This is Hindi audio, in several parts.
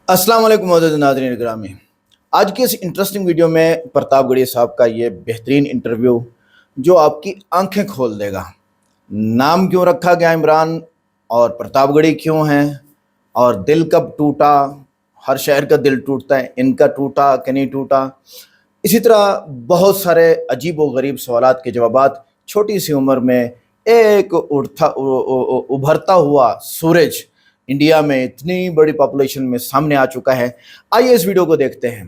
अस्सलाम वालेकुम मोअज़्ज़ज़ नाज़रीन गिरामी। आज की इस इंटरेस्टिंग वीडियो में प्रतापगढ़ी साहब का ये बेहतरीन इंटरव्यू जो आपकी आंखें खोल देगा। नाम क्यों रखा गया इमरान और प्रतापगढ़ी क्यों है और दिल कब टूटा। हर शहर का दिल टूटता है, इनका टूटा कि नहीं टूटा। इसी तरह बहुत सारे अजीब व गरीब सवालात के जवाबात। छोटी सी उम्र में एक उभरता हुआ सूरज इंडिया में इतनी बड़ी पॉपुलेशन में सामने आ चुका है। आइए इस वीडियो को देखते हैं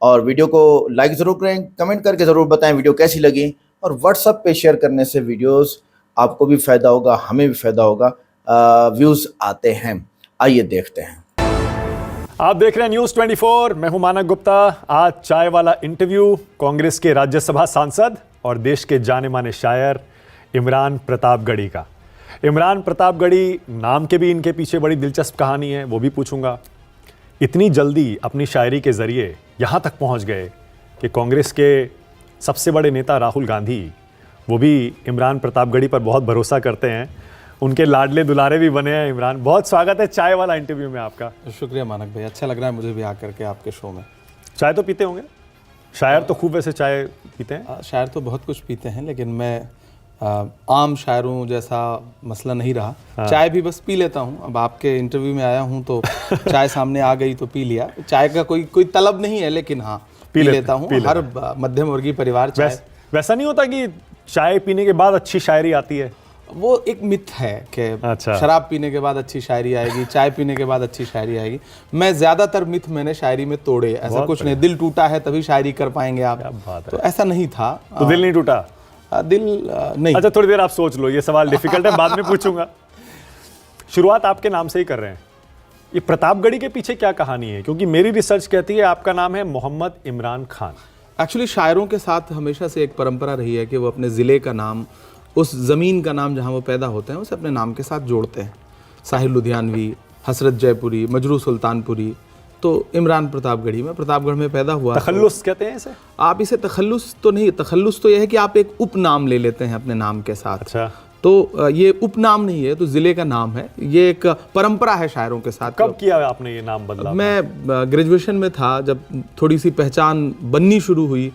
और वीडियो को लाइक ज़रूर करें, कमेंट करके ज़रूर बताएं वीडियो कैसी लगी और व्हाट्सएप पे शेयर करने से वीडियोस आपको भी फ़ायदा होगा, हमें भी फ़ायदा होगा। व्यूज़ आते हैं, आइए देखते हैं। आप देख रहे हैं न्यूज़ 24। मैं हूं मानक गुप्ता। आज चाय वाला इंटरव्यू कांग्रेस के राज्यसभा सांसद और देश के जाने माने शायर इमरान प्रतापगढ़ी का। इमरान प्रतापगढ़ी नाम के भी इनके पीछे बड़ी दिलचस्प कहानी है, वो भी पूछूंगा। इतनी जल्दी अपनी शायरी के ज़रिए यहाँ तक पहुँच गए कि कांग्रेस के सबसे बड़े नेता राहुल गांधी वो भी इमरान प्रतापगढ़ी पर बहुत भरोसा करते हैं। उनके लाडले दुलारे भी बने हैं। इमरान, बहुत स्वागत है चाय वाला इंटरव्यू में आपका। शुक्रिया मानक भाई, अच्छा लग रहा है मुझे भी आकर के आपके शो में। चाय तो पीते होंगे? शायर तो खूब वैसे चाय पीते हैं। शायर तो बहुत कुछ पीते हैं, लेकिन मैं आम शायरों जैसा मसला नहीं रहा। चाय भी बस पी लेता हूँ। अब आपके इंटरव्यू में आया हूँ तो चाय सामने आ गई तो पी लिया। चाय का कोई तलब नहीं है, लेकिन हाँ पी लेता हूँ। हर मध्यम वर्गीय परिवार चाय। वैसा नहीं होता कि चाय पीने के बाद अच्छी शायरी आती है? वो एक मिथ है कि अच्छा, शराब पीने के बाद अच्छी शायरी आएगी, चाय पीने के बाद अच्छी शायरी आएगी। मैं ज्यादातर मिथ मैंने शायरी में तोड़े। ऐसा कुछ नहीं, दिल टूटा है तभी शायरी कर पाएंगे आप, तो ऐसा नहीं था। तो दिल नहीं टूटा? दिल नहीं। अच्छा, थोड़ी देर आप सोच लो, ये सवाल डिफिकल्ट है, बाद में पूछूंगा। शुरुआत आपके नाम से ही कर रहे हैं। ये प्रतापगढ़ी के पीछे क्या कहानी है? क्योंकि मेरी रिसर्च कहती है आपका नाम है मोहम्मद इमरान खान। एक्चुअली शायरों के साथ हमेशा से एक परंपरा रही है कि वो अपने ज़िले का नाम, उस ज़मीन का नाम जहाँ वो पैदा होते हैं, उसे अपने नाम के साथ जोड़ते हैं। साहिर लुधियानवी, हसरत जयपुरी, मजरू सुल्तानपुरी, तो इमरान प्रतापगढ़ी में, प्रतापगढ़ में पैदा हुआ। तखल्लुस कहते हैं इसे? आप इसे तखल्लुस तो नहीं, तखल्लुस तो यह है कि आप एक उपनाम ले लेते हैं अपने नाम के साथ। अच्छा, तो ये उपनाम नहीं है, तो ज़िले का नाम है। ये एक परंपरा है शायरों के साथ। कब किया आपने ये नाम बदला? मैं ग्रेजुएशन में था, जब थोड़ी सी पहचान बननी शुरू हुई।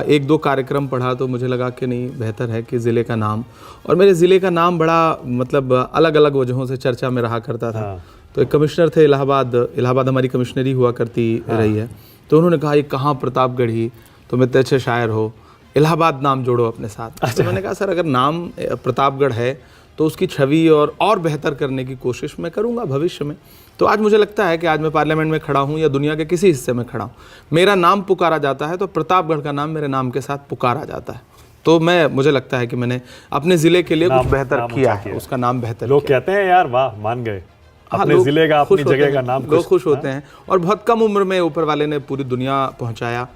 एक दो कार्यक्रम पढ़ा तो मुझे लगा कि नहीं, बेहतर है कि ज़िले का नाम। और मेरे ज़िले का नाम बड़ा मतलब अलग अलग वजहों से चर्चा में रहा करता था। तो एक कमिश्नर थे इलाहाबाद हमारी कमिश्नरी हुआ करती रही है। तो उन्होंने कहा, ये कहाँ प्रतापगढ़ी, तुम इतने अच्छे शायर हो, इलाहाबाद नाम जोड़ो अपने साथ। अच्छा। तो मैंने कहा, सर अगर नाम प्रतापगढ़ है तो उसकी छवि और बेहतर करने की कोशिश मैं करूँगा भविष्य में। तो आज मुझे लगता है कि आज मैं पार्लियामेंट में खड़ा हूँ या दुनिया के किसी हिस्से में खड़ा हूँ, मेरा नाम पुकारा जाता है तो प्रतापगढ़ का नाम मेरे नाम के साथ पुकारा जाता है। तो मुझे लगता है कि मैंने अपने ज़िले के लिए कुछ बेहतर किया है, उसका नाम बेहतर। लोग कहते हैं यार वाह, मान गए, अपने ज़िले का, अपनी जगह का नाम। लोग खुश होते हैं। और बहुत कम उम्र में ऊपर वाले ने पूरी दुनिया पहुंचाया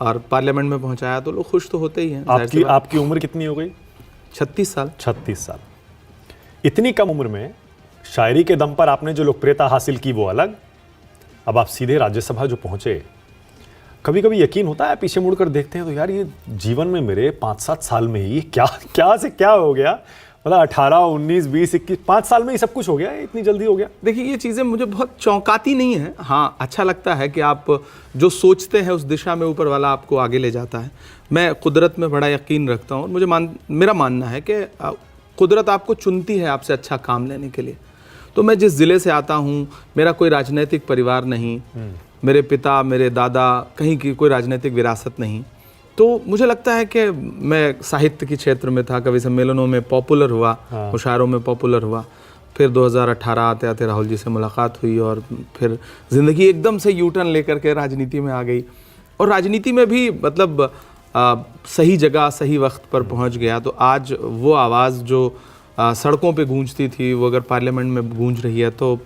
और पार्लियामेंट में पहुंचाया, तो लोग खुश तो होते ही हैं। आपकी उम्र कितनी हो गई? 36 साल। 36 साल। इतनी कम उम्र में शायरी के दम पर आपने जो लोकप्रियता हासिल की वो अलग, अब आप सीधे राज्यसभा जो पहुंचे, कभी कभी यकीन होता है पीछे मुड़कर देखते हैं तो यार ये जीवन में मेरे 5-7 साल में ही क्या से क्या हो गया। मतलब 18, 19, 20, 21, 5 साल में ही सब कुछ हो गया, इतनी जल्दी हो गया। देखिए, ये चीज़ें मुझे बहुत चौंकाती नहीं है। हाँ, अच्छा लगता है कि आप जो सोचते हैं उस दिशा में ऊपर वाला आपको आगे ले जाता है। मैं कुदरत में बड़ा यकीन रखता हूँ। मुझे मेरा मानना है कि कुदरत आपको चुनती है आपसे अच्छा काम लेने के लिए। तो मैं जिस ज़िले से आता हूँ, मेरा कोई राजनीतिक परिवार नहीं, मेरे पिता, मेरे दादा, कहीं की कोई राजनीतिक विरासत नहीं। तो मुझे लगता है कि मैं साहित्य के क्षेत्र में था, कवि सम्मेलनों में पॉपुलर हुआ, मुशायरों में पॉपुलर हुआ। फिर 2018 आते आते राहुल जी से मुलाकात हुई और फिर ज़िंदगी एकदम से यू टर्न लेकर के राजनीति में आ गई। और राजनीति में भी मतलब सही जगह सही वक्त पर पहुंच गया। तो आज वो आवाज़ जो सड़कों पे गूंजती थी, वो अगर पार्लियामेंट में गूंज रही है, तो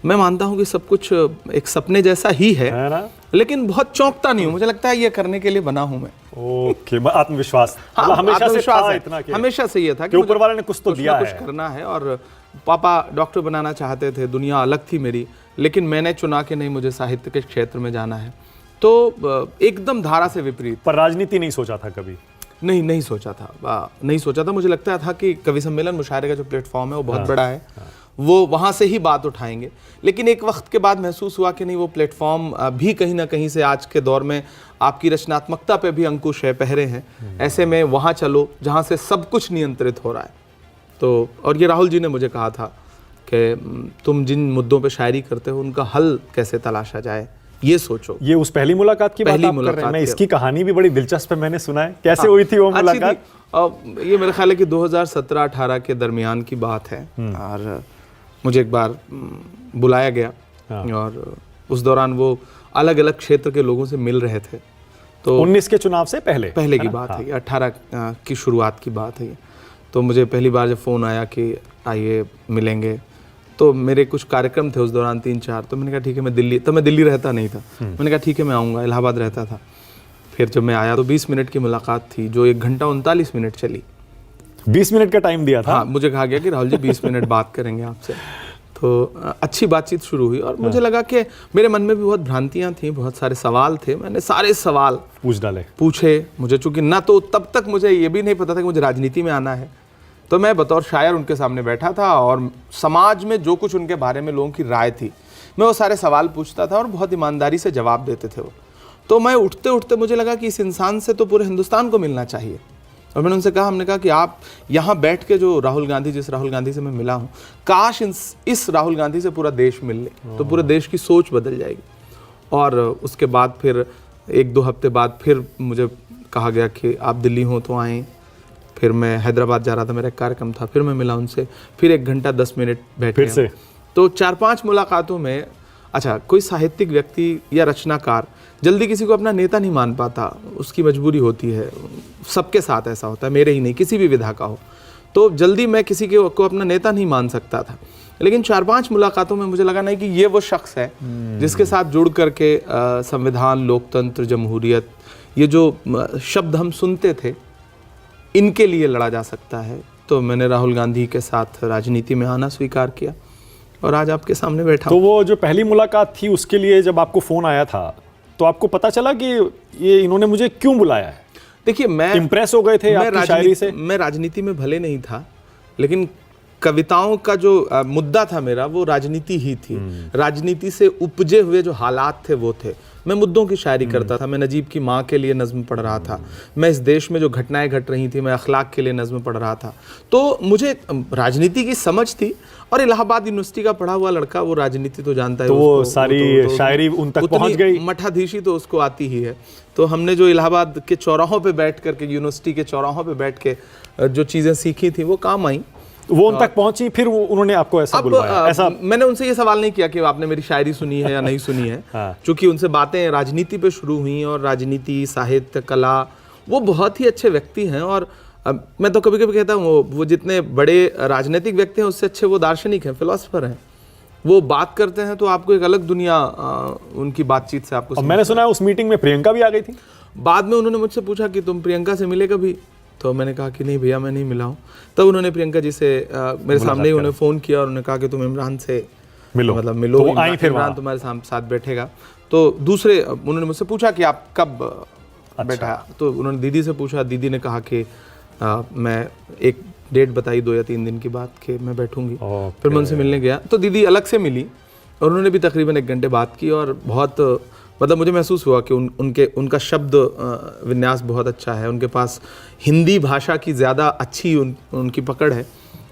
मैं मानता हूँ कि सब कुछ एक सपने जैसा ही है ना? लेकिन बहुत चौंकता नहीं हूँ। मुझे लगता है ये करने के लिए बना हूँ मैं। ओके, आत्मविश्वास। हाँ, हमेशा आत्मविश्वास से है, इतना हमेशा से ये था कि ऊपर वाले ने कुछ तो दिया है, कुछ करना है। और पापा डॉक्टर बनाना चाहते थे, दुनिया अलग थी मेरी, लेकिन मैंने चुना कि नहीं, मुझे साहित्य के क्षेत्र में जाना है। तो एकदम धारा से विपरीत। पर राजनीति नहीं सोचा था कभी? नहीं सोचा था। मुझे लगता था कि कवि सम्मेलन मुशायरे का जो प्लेटफॉर्म है वो बहुत बड़ा है वो वहाँ से ही बात उठाएंगे। लेकिन एक वक्त के बाद महसूस हुआ कि नहीं, वो प्लेटफॉर्म भी कहीं ना कहीं से आज के दौर में आपकी रचनात्मकता पे भी अंकुश है, पहरे हैं। ऐसे में वहाँ चलो जहाँ से सब कुछ नियंत्रित हो रहा है। तो और ये राहुल जी ने मुझे कहा था कि तुम जिन मुद्दों पे शायरी करते हो उनका हल कैसे तलाशा जाए, ये सोचो। ये उस पहली मुलाकात की बात आप कर रहे हैं। मैं इसकी कहानी भी बड़ी दिलचस्प है, मैंने सुना है। कैसे हुई थी वो मुलाकात? ये मेरे ख्याल है कि 2017-18 के दरमियान की बात है। और मुझे एक बार बुलाया गया और उस दौरान वो अलग अलग क्षेत्र के लोगों से मिल रहे थे। तो 19 के चुनाव से पहले की बात है, 18 की शुरुआत की बात है। तो मुझे पहली बार जब फ़ोन आया कि आइए मिलेंगे, तो मेरे कुछ कार्यक्रम थे उस दौरान 3-4। तो मैंने कहा ठीक है, मैं दिल्ली रहता नहीं था। मैंने कहा ठीक है मैं आऊँगा, इलाहाबाद रहता था। फिर जब मैं आया तो 20 मिनट की मुलाकात थी जो 1 घंटा 39 मिनट चली। 20 मिनट का टाइम दिया था? हाँ, मुझे कहा गया कि राहुल जी 20 मिनट बात करेंगे आपसे। तो अच्छी बातचीत शुरू हुई और मुझे लगा कि मेरे मन में भी बहुत भ्रांतियाँ थी, बहुत सारे सवाल थे। मैंने सारे सवाल पूछे। मुझे चूँकि ना तो तब तक मुझे ये भी नहीं पता था कि मुझे राजनीति में आना है, तो मैं बतौर शायर उनके सामने बैठा था और समाज में जो कुछ उनके बारे में लोगों की राय थी, मैं वो सारे सवाल पूछता था और बहुत ईमानदारी से जवाब देते थे वो। तो मैं उठते उठते मुझे लगा कि इस इंसान से तो पूरे हिंदुस्तान को मिलना चाहिए। और मैंने उनसे कहा, हमने कहा कि आप यहाँ बैठ के जो राहुल गांधी, जिस राहुल गांधी से मैं मिला हूँ, काश इस राहुल गांधी से पूरा देश मिल ले तो पूरे देश की सोच बदल जाएगी। और उसके बाद फिर 1-2 हफ्ते बाद फिर मुझे कहा गया कि आप दिल्ली हो तो आएँ। फिर मैं हैदराबाद जा रहा था, मेरा एक कार्यक्रम था, फिर मैं मिला उनसे, फिर 1 घंटा 10 मिनट बैठे। फिर से तो 4-5 मुलाकातों में, अच्छा, कोई साहित्यिक व्यक्ति या रचनाकार जल्दी किसी को अपना नेता नहीं मान पाता, उसकी मजबूरी होती है। सबके साथ ऐसा होता है, मेरे ही नहीं, किसी भी विधा का हो। तो जल्दी मैं किसी को अपना नेता नहीं मान सकता था। लेकिन 4-5 मुलाकातों में मुझे लगा नहीं कि ये वो शख्स है जिसके साथ जुड़ करके संविधान, लोकतंत्र, जमहूरियत, ये जो शब्द हम सुनते थे, इनके लिए लड़ा जा सकता है। तो मैंने राहुल गांधी के साथ राजनीति में आना स्वीकार किया और आज आपके सामने बैठा। तो वो जो पहली मुलाकात थी उसके लिए जब आपको फ़ोन आया था तो आपको पता चला कि ये इन्होंने मुझे क्यों बुलाया है? देखिए, मैं इम्प्रेस हो गए थे आपकी शायरी से? मैं राजनीति में भले नहीं था, लेकिन कविताओं का जो मुद्दा था मेरा, वो राजनीति ही थी। राजनीति से उपजे हुए जो हालात थे वो थे। मैं मुद्दों की शायरी करता था। मैं नजीब की माँ के लिए नज़्म पढ़ रहा था। मैं इस देश में जो घटनाएं घट रही थी, मैं अखलाक के लिए नज़्म पढ़ रहा था। तो मुझे राजनीति की समझ थी। और इलाहाबाद यूनिवर्सिटी का पढ़ा हुआ लड़का, वो राजनीति तो जानता है। तो वो सारी शायरी उन तक पहुंच गई, मठाधीशी तो उसको आती ही है। तो हमने जो इलाहाबाद के चौराहों पे बैठ करके, यूनिवर्सिटी के चौराहों पे बैठ के जो चीज़ें सीखी थी वो काम आई, वो उन तक पहुंची। फिर उन्होंने आपको ऐसा बुलवाया? ऐसा मैंने उनसे ये सवाल नहीं किया कि आपने मेरी शायरी सुनी है या नहीं सुनी है। चूंकि उनसे बातें राजनीति पे शुरू हुई और राजनीति, साहित्य, कला, वो बहुत ही अच्छे व्यक्ति हैं। और मैं तो कभी कभी कहता हूँ वो जितने बड़े राजनीतिक व्यक्ति हैं उससे अच्छे वो दार्शनिक हैं, फिलोसफर हैं। वो बात करते हैं तो आपको एक अलग दुनिया उनकी बातचीत से आपको। मैंने सुना है उस मीटिंग में प्रियंका भी आ गई थी। बाद में उन्होंने मुझसे पूछा कि तुम प्रियंका से मिले कभी? तो मैंने कहा कि नहीं भैया, मैं नहीं मिला हूँ। तब उन्होंने प्रियंका जी से मेरे सामने ही उन्हें फ़ोन किया और उन्होंने कहा कि तुम इमरान से मिलो, मतलब मिलो, तो इमरान तुम्हारे साथ बैठेगा। तो दूसरे उन्होंने मुझसे पूछा कि आप कब बैठा? तो उन्होंने दीदी से पूछा। दीदी ने कहा कि मैं एक डेट बताई 2 या 3 दिन की बात कि मैं बैठूंगी। फिर मैं उनसे मिलने गया तो दीदी अलग से मिली और उन्होंने भी तकरीबन 1 घंटे बात की। और बहुत मतलब मुझे महसूस हुआ कि उनका शब्द विन्यास बहुत अच्छा है। उनके पास हिंदी भाषा की ज़्यादा अच्छी उनकी पकड़ है।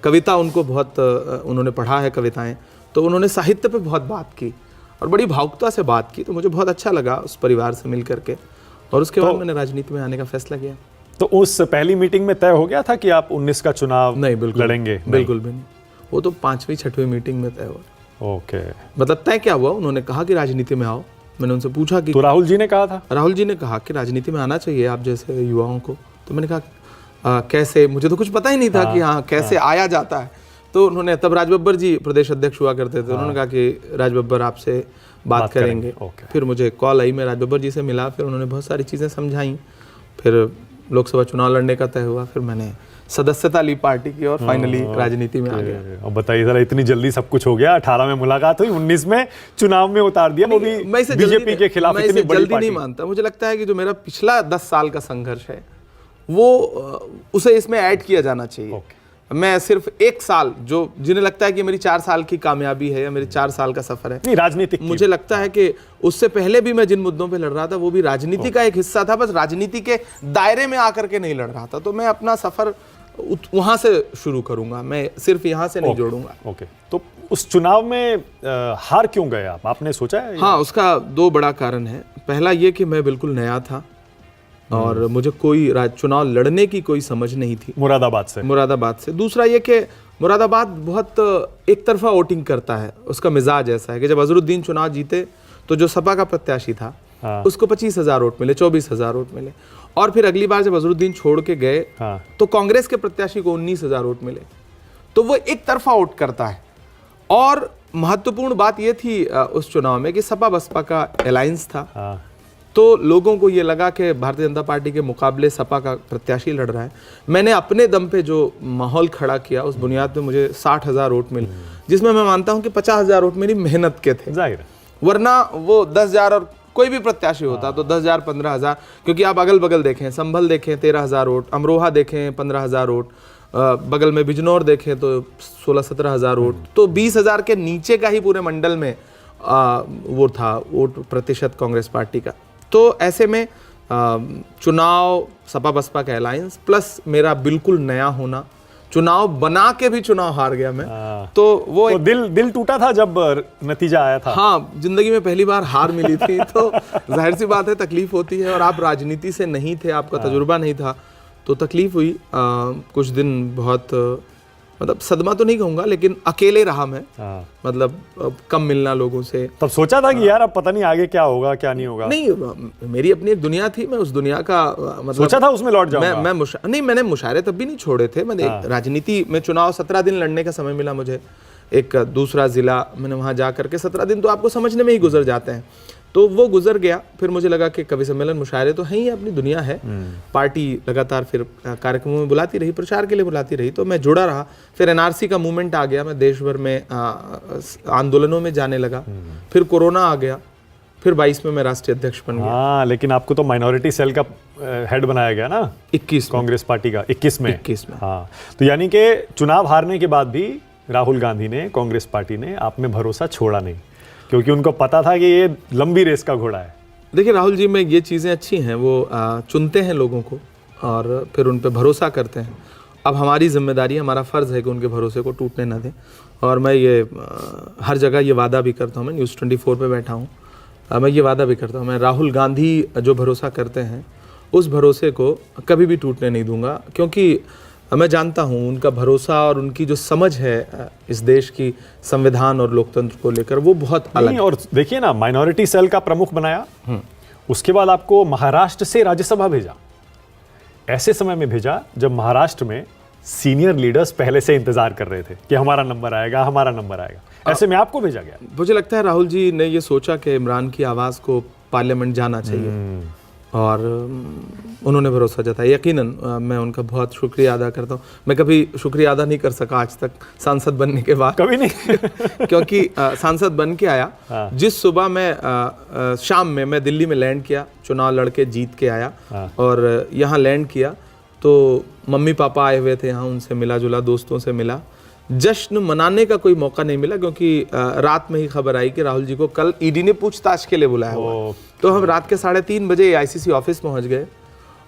कविता उनको बहुत उन्होंने पढ़ा है कविताएं, तो उन्होंने साहित्य पे बहुत बात की और बड़ी भावुकता से बात की। तो मुझे बहुत अच्छा लगा उस परिवार से मिल करके। और उसके बाद मैंने राजनीति में आने का फैसला किया। तो उस पहली मीटिंग में तय हो गया था कि आप 19 का चुनाव नहीं, बिल्कुल लड़ेंगे? बिल्कुल भी नहीं। वो तो 5वीं-6वीं मीटिंग में तय हुआ। ओके। मतलब तय क्या हुआ, उन्होंने कहा कि राजनीति में आओ। मैंने उनसे पूछा कि तो राहुल जी ने कहा था? राहुल जी ने कहा कि राजनीति में आना चाहिए आप जैसे युवाओं को। तो मैंने कहा कैसे? मुझे तो कुछ पता ही नहीं था कि हाँ कैसे आया जाता है। तो उन्होंने, तब राज बब्बर जी प्रदेश अध्यक्ष हुआ करते थे, उन्होंने कहा कि राज बब्बर आपसे बात करेंगे। फिर मुझे कॉल आई, मैं राज बब्बर जी से मिला। फिर उन्होंने बहुत सारी चीज़ें समझाई। फिर लोकसभा चुनाव लड़ने का तय हुआ। फिर मैंने सदस्यता ली पार्टी की और फाइनली राजनीति में आ गया। अब बताइए जरा, इतनी जल्दी सब कुछ हो गया? 18 में मुलाकात हुई, 19 में चुनाव में उतार दिया, वो भी बीजेपी के खिलाफ। मैं इसे जल्दी नहीं मानता। मुझे लगता है कि जो मेरा पिछला 10 साल का संघर्ष है वो उसे इसमें ऐड किया जाना चाहिए। मैं सिर्फ एक साल, जो जिन्हें लगता है कि मेरी 4 साल की कामयाबी है या मेरे 4 साल का सफर है, नहीं राजनीतिक मुझे लगता है कि उससे पहले भी मैं जिन मुद्दों पे लड़ रहा था वो भी राजनीति का एक हिस्सा था, बस राजनीति के दायरे में आकर के नहीं लड़ रहा था। तो मैं अपना सफर वहां से शुरू करूंगा, मैं सिर्फ यहां से नहीं जोड़ूंगा। ओके, तो उस चुनाव में हार क्यों गए आप, आपने सोचा है? हाँ, उसका 2 बड़ा कारण है। पहला ये कि मैं बिल्कुल नया था और मुझे कोई चुनाव लड़ने की कोई समझ नहीं थी मुरादाबाद से। दूसरा ये कि मुरादाबाद बहुत एक तरफा वोटिंग करता है, उसका मिजाज ऐसा है कि जब अजहरुद्दीन चुनाव जीते तो जो सपा का प्रत्याशी था उसको 25,000 वोट मिले, 24,000 वोट मिले, और फिर अगली बार जब अजहरुद्दीन छोड़ के गए तो कांग्रेस के प्रत्याशी को 19,000 वोट मिले। तो वो एक तरफा वोट करता है। और महत्वपूर्ण बात ये थी उस चुनाव में कि सपा बसपा का अलायंस था, तो लोगों को ये लगा कि भारतीय जनता पार्टी के मुकाबले सपा का प्रत्याशी लड़ रहा है। मैंने अपने दम पे जो माहौल खड़ा किया उस बुनियाद पे मुझे 60,000 वोट मिले, जिसमें मैं मानता हूं कि 50,000 वोट मेरी मेहनत के थे, जाहिर है। वरना वो 10,000 और कोई भी प्रत्याशी होता तो 10,000 15,000, क्योंकि आप अगल बगल देखें, संभल देखें 13,000 वोट, अमरोहा देखें 15,000 वोट, बगल में बिजनौर देखें तो 16-17,000 वोट, तो 20,000 के नीचे का ही पूरे मंडल में वो था वोट प्रतिशत कांग्रेस पार्टी का। तो ऐसे में चुनाव सपा बसपा का अलायंस प्लस मेरा बिल्कुल नया होना, चुनाव बना के भी चुनाव हार गया मैं, तो वो तो दिल टूटा था जब नतीजा आया था। हाँ, जिंदगी में पहली बार हार मिली थी तो जाहिर सी बात है तकलीफ होती है, और आप राजनीति से नहीं थे, आपका तजुर्बा नहीं था, तो तकलीफ हुई। कुछ दिन बहुत मतलब सदमा तो नहीं कहूँगा, लेकिन अकेले रहा मैं, मतलब कम मिलना लोगों से। तब सोचा था कि यार अब पता नहीं आगे क्या होगा क्या नहीं होगा? नहीं, मेरी अपनी एक दुनिया थी, मैं उस दुनिया का मतलब सोचा था उसमें लौट जाऊंगा। नहीं, मैंने मुशायरे तब भी नहीं छोड़े थे। मैंने राजनीति में चुनाव 17 दिन लड़ने का समय मिला मुझे, एक दूसरा जिला, मैंने वहाँ जा करके 17 दिन तो आपको समझने में ही गुजर जाते हैं, तो वो गुजर गया। फिर मुझे लगा कि कवि सम्मेलन मुशायरे तो है ही, अपनी दुनिया है, पार्टी लगातार फिर कार्यक्रमों में बुलाती रही, प्रचार के लिए बुलाती रही, तो मैं जुड़ा रहा। फिर एनआरसी का मूवमेंट आ गया, मैं देश भर में आंदोलनों में जाने लगा, फिर कोरोना आ गया, फिर 22 में मैं राष्ट्रीय अध्यक्ष बन गया। हाँ, लेकिन आपको तो माइनॉरिटी सेल का हेड बनाया गया ना 21 कांग्रेस पार्टी का 21 में। हाँ, तो यानी कि चुनाव हारने के बाद भी राहुल गांधी ने, कांग्रेस पार्टी ने आप में भरोसा छोड़ा नहीं, क्योंकि उनको पता था कि ये लंबी रेस का घोड़ा है। देखिए राहुल जी, में ये चीज़ें अच्छी हैं, वो चुनते हैं लोगों को और फिर उन पे भरोसा करते हैं। अब हमारी जिम्मेदारी, हमारा फ़र्ज़ है कि उनके भरोसे को टूटने ना दें। और मैं ये हर जगह ये वादा भी करता हूँ, मैं न्यूज़ 24 पे बैठा हूँ, मैं ये वादा भी करता हूँ, मैं राहुल गांधी जो भरोसा करते हैं उस भरोसे को कभी भी टूटने नहीं दूंगा, क्योंकि मैं जानता हूँ उनका भरोसा और उनकी जो समझ है इस देश की संविधान और लोकतंत्र को लेकर, वो बहुत अलग है। और देखिए ना, माइनॉरिटी सेल का प्रमुख बनाया, उसके बाद आपको महाराष्ट्र से राज्यसभा भेजा, ऐसे समय में भेजा जब महाराष्ट्र में सीनियर लीडर्स पहले से इंतजार कर रहे थे कि हमारा नंबर आएगा, हमारा नंबर आएगा, ऐसे में आपको भेजा गया। मुझे लगता है राहुल जी ने ये सोचा कि इमरान की आवाज़ को पार्लियामेंट जाना चाहिए और उन्होंने भरोसा जताया। यकीनन मैं उनका बहुत शुक्रिया अदा करता हूँ। मैं कभी शुक्रिया अदा नहीं कर सका आज तक सांसद बनने के बाद, कभी नहीं क्योंकि सांसद बन के आया, जिस सुबह मैं शाम में मैं दिल्ली में लैंड किया, चुनाव लड़के जीत के आया और यहाँ लैंड किया, तो मम्मी पापा आए हुए थे यहाँ, उनसे मिला जुला, दोस्तों से मिला। जश्न मनाने का कोई मौका नहीं मिला, क्योंकि रात में ही खबर आई कि राहुल जी को कल ईडी ने पूछताछ के लिए बुलाया हुआ। तो हम रात के 3:30 बजे आईसीसी ऑफिस पहुंच गए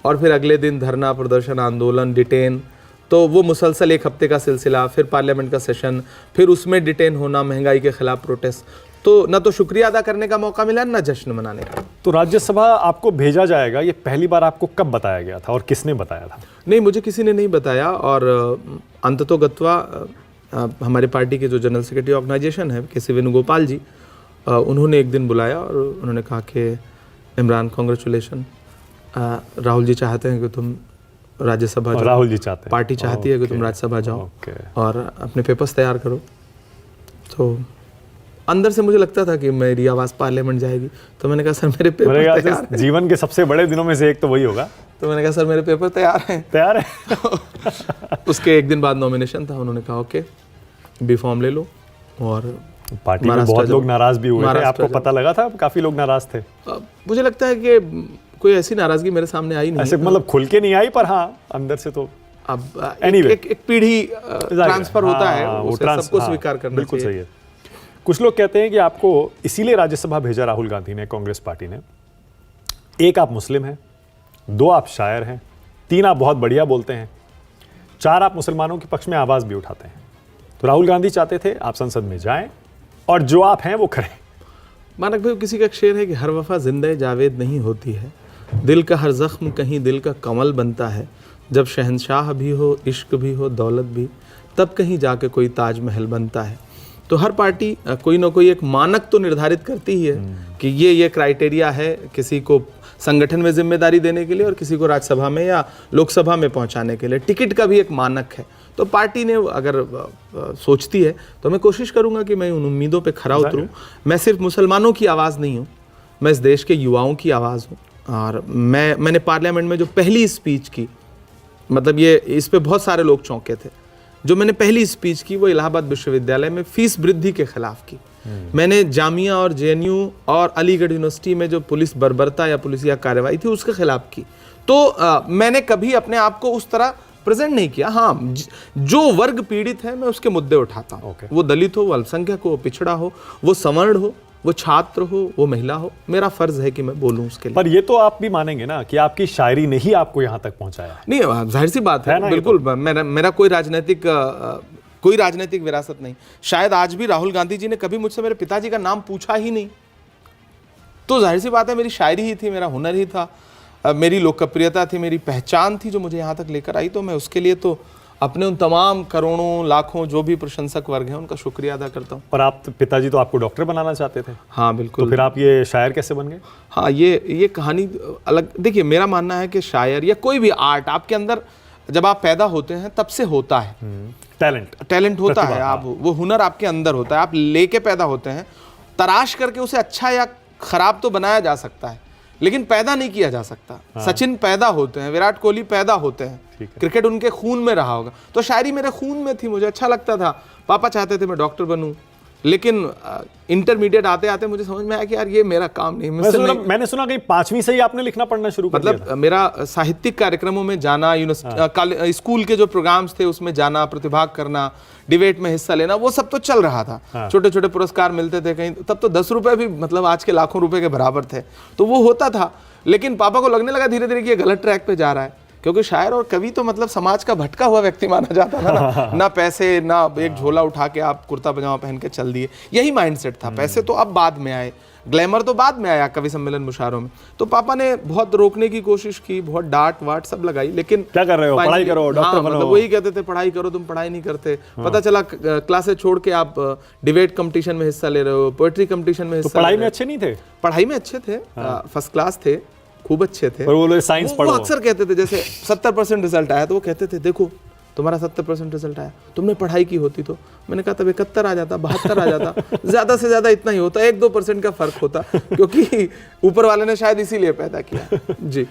और फिर अगले दिन धरना प्रदर्शन, आंदोलन, डिटेन, तो वो मुसलसल 1 हफ्ते का सिलसिला, फिर पार्लियामेंट का सेशन, फिर उसमें डिटेन होना, महंगाई के खिलाफ प्रोटेस्ट। तो न तो शुक्रिया अदा करने का मौका मिला, न जश्न मनाने का। तो राज्यसभा आपको भेजा जाएगा, ये पहली बार आपको कब बताया गया था और किसने बताया था? नहीं, मुझे किसी ने नहीं बताया, और अंततोगत्वा हमारे पार्टी के जो जनरल सेक्रेटरी ऑर्गेनाइजेशन है के.सी. वेणुगोपाल जी, उन्होंने एक दिन बुलाया और उन्होंने कहा कि इमरान, कांग्रेचुलेशन, राहुल जी चाहते हैं कि तुम राज्यसभा जाओ, राहुल जी चाहते हैं, पार्टी चाहती है कि तुम राज्यसभा जाओ और अपने पेपर्स तैयार करो। तो अंदर से मुझे लगता था कि मेरी आवाज़ पार्लियामेंट जाएगी, तो मैंने कहा सर मेरे पेपर तैयार हैं। जीवन के सबसे बड़े दिनों में से एक तो वही होगा। तो मैंने कहा सर मेरे पेपर तैयार हैं। तैयार है उसके एक दिन बाद नॉमिनेशन था, उन्होंने कहा ओके बी फॉर्म ले लो। और पार्टी में बहुत लोग नाराज भी हुए थे, आपको पता लगा था? काफी लोग नाराज थे। मुझे लगता है कि कोई ऐसी नाराजगी मेरे सामने आई नहीं, ऐसे मतलब खुल के नहीं आई, पर हाँ अंदर से तो अब Anyway. एक पीढ़ी ट्रांसफर होता है, उसे सबको स्वीकार करना बिल्कुल चाहिए। सही है। कुछ लोग कहते हैं कि आपको इसीलिए राज्यसभा भेजा राहुल गांधी ने, कांग्रेस पार्टी ने। एक, आप मुस्लिम हैं, 2, आप शायर हैं, 3, आप बहुत बढ़िया बोलते हैं, 4, आप मुसलमानों के पक्ष में आवाज भी उठाते हैं। तो राहुल गांधी चाहते थे आप संसद में जाएं और जो आप हैं वो करें। मानक भाई, किसी का एक शेर है कि हर वफा जिंदा जावेद नहीं होती है, दिल का हर जख्म कहीं दिल का कमल बनता है, जब शहंशाह भी हो, इश्क भी हो, दौलत भी, तब कहीं जाके कोई ताजमहल बनता है। तो हर पार्टी कोई ना कोई एक मानक तो निर्धारित करती ही है कि ये क्राइटेरिया है किसी को संगठन में जिम्मेदारी देने के लिए और किसी को राज्यसभा में या लोकसभा में पहुंचाने के लिए। टिकट का भी एक मानक है। तो पार्टी ने अगर सोचती है तो मैं कोशिश करूंगा कि मैं उन उम्मीदों पे खरा उतरूं। मैं सिर्फ मुसलमानों की आवाज़ नहीं हूं, मैं इस देश के युवाओं की आवाज़ हूं। और मैंने पार्लियामेंट में जो पहली स्पीच की, मतलब ये इस पे बहुत सारे लोग चौंके थे, जो मैंने पहली स्पीच की वो इलाहाबाद विश्वविद्यालय में फीस वृद्धि के खिलाफ की। मैंने जामिया और जेएनयू और अलीगढ़ यूनिवर्सिटी में जो पुलिस बर्बरता या पुलिसिया कार्रवाई थी उसके खिलाफ की। तो मैंने कभी अपने आप को उस तरह प्रेजेंट नहीं किया। हाँ, जो वर्ग पीड़ित है मैं उसके मुद्दे उठाता हूँ। वो दलित हो, वो अल्पसंख्यक हो, वो पिछड़ा हो, वो सवर्ण हो, वो छात्र हो, वो महिला हो, मेरा फर्ज है कि मैं बोलूं उसके लिए। पर ये तो आप भी मानेंगे ना कि आपकी शायरी ने ही आपको यहाँ तक पहुँचाया। नहीं, जाहिर सी बात है बिल्कुल। मेरा कोई राजनीतिक विरासत नहीं। शायद आज भी राहुल गांधी जी ने कभी मुझसे मेरे पिताजी का नाम पूछा ही नहीं। तो जाहिर सी बात है मेरी शायरी ही थी, मेरा हुनर ही था, मेरी लोकप्रियता थी, मेरी पहचान थी जो मुझे यहाँ तक लेकर आई। तो मैं उसके लिए तो अपने उन तमाम करोड़ों लाखों जो भी प्रशंसक वर्ग हैं उनका शुक्रिया अदा करता हूँ। पर आप पिताजी तो आपको डॉक्टर बनाना चाहते थे। हाँ बिल्कुल। तो फिर आप ये शायर कैसे बन गए? हाँ, ये कहानी अलग। देखिए, मेरा मानना है कि शायर या कोई भी आर्ट आपके अंदर जब आप पैदा होते हैं तब से होता है। टैलेंट होता है, आप वो हुनर आपके अंदर होता है, आप लेके पैदा होते हैं। तराश करके उसे अच्छा या खराब तो बनाया जा सकता है, लेकिन पैदा नहीं किया जा सकता। सचिन पैदा होते हैं, विराट कोहली पैदा होते हैं, क्रिकेट उनके खून में रहा होगा। तो शायरी मेरे खून में थी, मुझे अच्छा लगता था। पापा चाहते थे मैं डॉक्टर बनूं, लेकिन इंटरमीडिएट आते आते मुझे समझ में आया कि यार ये मेरा काम नहीं। मैंने सुना कहीं 5वीं से ही आपने लिखना पढ़ना शुरू कर दिया था। मतलब मेरा साहित्यिक कार्यक्रमों में जाना, स्कूल के जो प्रोग्राम्स थे उसमें जाना, प्रतिभाग करना, डिबेट में हिस्सा लेना, वो सब तो चल रहा था। छोटे छोटे पुरस्कार मिलते थे कहीं, तब तो 10 रुपए भी मतलब आज के लाखों रुपए के बराबर थे। तो वो होता था, लेकिन पापा को लगने लगा धीरे धीरे कि ये गलत ट्रैक पे जा रहा है, क्योंकि शायर और कवि तो मतलब समाज का भटका हुआ व्यक्ति माना जाता था ना पैसे, ना एक झोला उठा के आप कुर्ता पजामा पहन के चल दिए, यही माइंडसेट था। पैसे तो अब बाद में आए, ग्लैमर तो बाद में आया कवि सम्मेलन मुशायरों में। तो पापा ने बहुत रोकने की कोशिश की, बहुत डांट वाट सब लगाई, लेकिन क्या कर रहे हो, पढ़ाई करो, डॉक्टर बनो। मतलब वही कहते थे पढ़ाई करो, तुम पढ़ाई नहीं करते। पता चला क्लासेस छोड़ के आप डिबेट कंपटीशन में हिस्सा ले रहे हो, पोएट्री कंपटीशन में हिस्सा। पढ़ाई में अच्छे नहीं थे? पढ़ाई में अच्छे थे, फर्स्ट क्लास थे, खूब अच्छे थे। पर वो साइंस पढ़ो। वो अक्सर कहते थे, जैसे 70% रिजल्ट आया तो वो कहते थे देखो तुम्हारा 70% रिजल्ट आया, तुमने पढ़ाई की होती तो। मैंने कहा तब 71 आ जाता, 72 आ जाता, ज्यादा से ज्यादा इतना ही होता, 1-2% का फर्क होता, क्योंकि ऊपर वाले ने शायद इसीलिए पैदा किया। जी।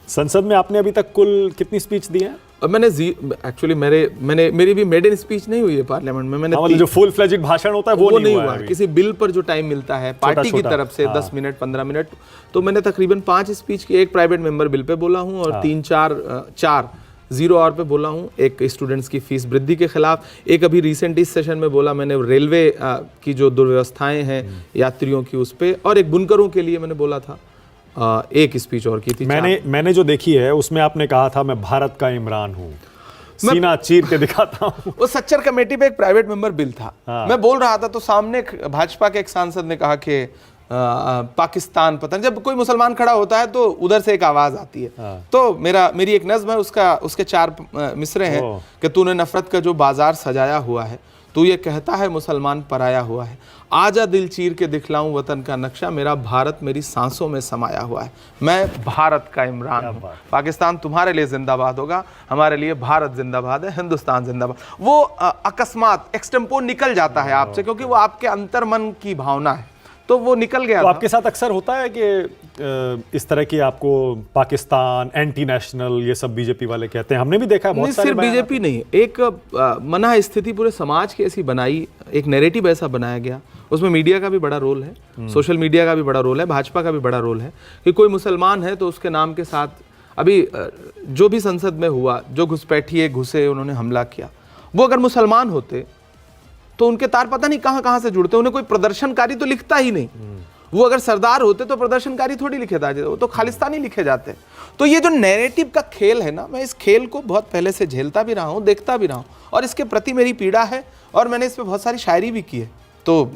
संसद में आपने अभी तक कुल कितनी स्पीच दी है? मैंने एक्चुअली मेरी भी मेडन स्पीच नहीं हुई है पार्लियामेंट में। मैंने जो फुल फ्लेजेड भाषण होता है वो नहीं हुआ है। किसी बिल पर जो टाइम मिलता है पार्टी की तरफ से 10 मिनट 15 मिनट, तो मैंने तकरीबन 5 स्पीच की। एक प्राइवेट मेंबर बिल पे बोला हूँ और 3-4 जीरो आवर पे बोला हूँ। एक स्टूडेंट्स की फीस वृद्धि के खिलाफ, एक अभी रिसेंट इस सेशन में बोला मैंने रेलवे की जो दुर्व्यवस्थाएं हैं यात्रियों की उस पर, और एक बुनकरों के लिए मैंने बोला था। एक स्पीच और की थी। मैंने जो देखी है उसमें आपने कहा था मैं भारत का इमरान हूँ, सीना चीर के दिखाता हूँ। वो सच्चर कमेटी पे एक प्राइवेट मेंबर बिल था, मैं बोल रहा था तो सामने भाजपा के एक सांसद ने कहा कि पाकिस्तान पता नहीं, जब कोई मुसलमान खड़ा होता है तो उधर से एक आवाज आती है। तो मेरी एक नज्म है, उसके 4 मिसरे हैं कि तूने नफरत का जो बाजार सजाया हुआ है, तू ये कहता है मुसलमान पराया हुआ है, आजा दिल चीर के दिखलाऊं वतन का नक्शा, मेरा भारत मेरी सांसों में समाया हुआ है, मैं भारत का इमरान हूँ। पाकिस्तान तुम्हारे लिए जिंदाबाद होगा, हमारे लिए भारत जिंदाबाद है, हिंदुस्तान जिंदाबाद। वो अकस्मात एक्सटेम्पो निकल जाता है आपसे, क्योंकि वो आपके अंतर्मन की भावना है, तो वो निकल गया। तो आपके साथ अक्सर होता है कि इस तरह की आपको पाकिस्तान, एंटी नेशनल, ये सब बीजेपी वाले कहते हैं, हमने भी देखा बहुत सारे। सिर्फ बीजेपी नहीं, एक मना स्थिति पूरे समाज की ऐसी बनाई, एक नैरेटिव ऐसा बनाया गया, उसमें मीडिया का भी बड़ा रोल है, सोशल मीडिया का भी बड़ा रोल है, भाजपा का भी बड़ा रोल है, कि कोई मुसलमान है तो उसके नाम के साथ अभी जो भी संसद में हुआ, जो घुसपैठिए घुसे, उन्होंने हमला किया, वो अगर मुसलमान होते तो उनके तार पता नहीं कहां कहां से जुड़ते। उन्हें कोई प्रदर्शनकारी तो लिखता ही नहीं। वो अगर सरदार होते तो प्रदर्शनकारी थोड़ी लिखे जाते, वो तो खालिस्तानी लिखे जाते। तो ये जो नैरेटिव का खेल है ना, मैं इस खेल को बहुत पहले से झेलता भी रहा हूँ, देखता भी रहा हूँ, और इसके प्रति मेरी पीड़ा है, और मैंने इस पर बहुत सारी शायरी भी की है। तो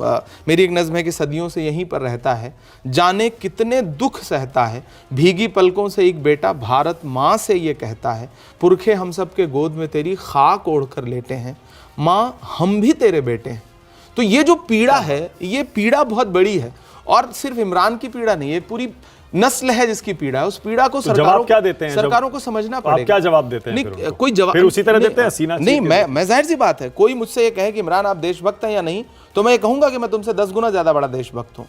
मेरी एक नज़्म है कि सदियों से यहीं पर रहता है, जाने कितने दुख सहता है, भीगी पलकों से एक बेटा भारत माँ से ये कहता है, पुरखे हम सब के गोद में तेरी खाक ओढ़ कर लेटे हैं, माँ हम भी तेरे बेटे हैं। तो ये जो पीड़ा है, ये पीड़ा बहुत बड़ी है, और सिर्फ इमरान की पीड़ा नहीं है, पूरी नस्ल है जिसकी पीड़ा है। उस पीड़ा को जवाब क्या देते हैं? सरकारों को समझना पड़ेगा। आप क्या जवाब देते हैं? नहीं, कोई जवाब फिर उसी तरह देते हैं सीना नहीं। मैं जाहिर सी बात है, कोई मुझसे ये कहे कि इमरान आप देशभक्त हैं या नहीं, तो मैं ये कहूंगा कि मैं तुमसे 10 गुना ज्यादा बड़ा देशभक्त हूं,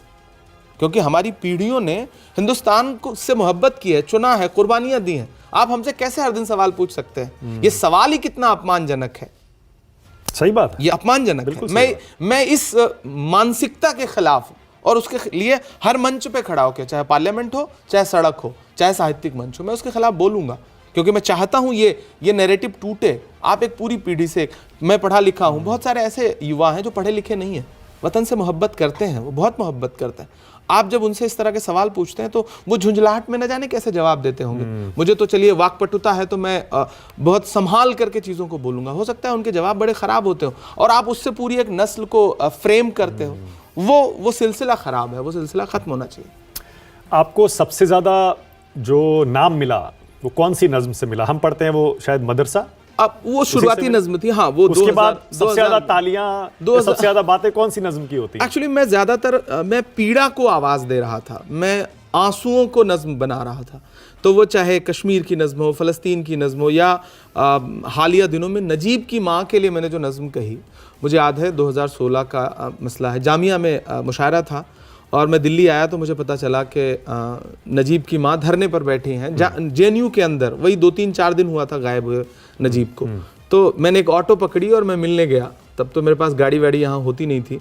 क्योंकि हमारी पीढ़ियों ने हिंदुस्तान को से मोहब्बत की है, चुना है, कुर्बानियां दी हैं। आप हमसे कैसे हर दिन सवाल पूछ सकते हैं? ये सवाल ही कितना अपमानजनक है। सही बात है, ये अपमानजनक है। मैं इस मानसिकता के खिलाफ हूं, और उसके लिए हर मंच पे खड़ा होकर, चाहे पार्लियामेंट हो, चाहे सड़क हो, चाहे साहित्यिक मंच हो, मैं उसके खिलाफ बोलूंगा, क्योंकि मैं चाहता हूं ये नैरेटिव टूटे। आप एक पूरी पीढ़ी से, मैं पढ़ा लिखा हूं, बहुत सारे ऐसे युवा हैं जो पढ़े लिखे नहीं हैं, वतन से मोहब्बत करते हैं, वो बहुत मोहब्बत करते हैं। आप जब उनसे इस तरह के सवाल पूछते हैं तो वो झुंझलाहट में न जाने कैसे जवाब देते होंगे। मुझे तो चलिए वाकपटुता है, तो मैं बहुत संभाल करके चीज़ों को बोलूँगा। हो सकता है उनके जवाब बड़े ख़राब होते हो, और आप उससे पूरी एक नस्ल को फ्रेम करते हो। वो सिलसिला ख़राब है, वो सिलसिला ख़त्म होना चाहिए। आपको सबसे ज़्यादा जो नाम मिला वो कौन सी नज़्म से मिला? हम पढ़ते हैं वो शायद मदरसा, अब वो शुरुआती नज़्म थी। हाँ, वो उसके बाद सबसे ज़्यादा तालियां, सबसे ज़्यादा बातें कौन सी नज़्म की होती है? एक्चुअली मैं ज़्यादातर मैं पीड़ा को आवाज़ दे रहा था, मैं आंसुओं को नज़्म बना रहा था। तो वो चाहे कश्मीर की नज़्म हो, फ़लस्तीन की नज़्म हो, या हालिया दिनों में नजीब की माँ के लिए मैंने जो नज़्म कही, मुझे याद है 2016 का मसला है, जामिया में मुशायरा था, और मैं दिल्ली आया तो मुझे पता चला कि नजीब की माँ धरने पर बैठी हैं JNU के अंदर। वही 2-3-4 दिन हुआ था गायब हुए नजीब को। तो मैंने एक ऑटो पकड़ी और मैं मिलने गया। तब तो मेरे पास गाड़ी वाड़ी यहाँ होती नहीं थी,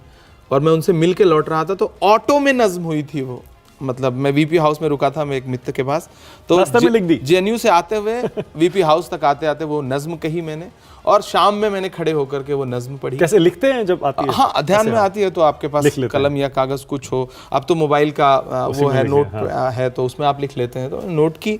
और मैं उनसे मिल के लौट रहा था, तो ऑटो में नज़्म हुई थी वो। मतलब मैं VP हाउस में रुका था, मैं एक मित्र के पास, तो JNU से आते हुए VP हाउस तक आते आते वो नज़्म कही मैंने, और शाम में मैंने खड़े होकर के वो नज़्म पढ़ी। कैसे लिखते हैं जब आती है? हाँ, ध्यान में आती है तो आपके पास कलम या कागज़ कुछ हो, अब तो मोबाइल का वो है, नोट है, तो उसमें आप लिख लेते हैं। तो नोट की,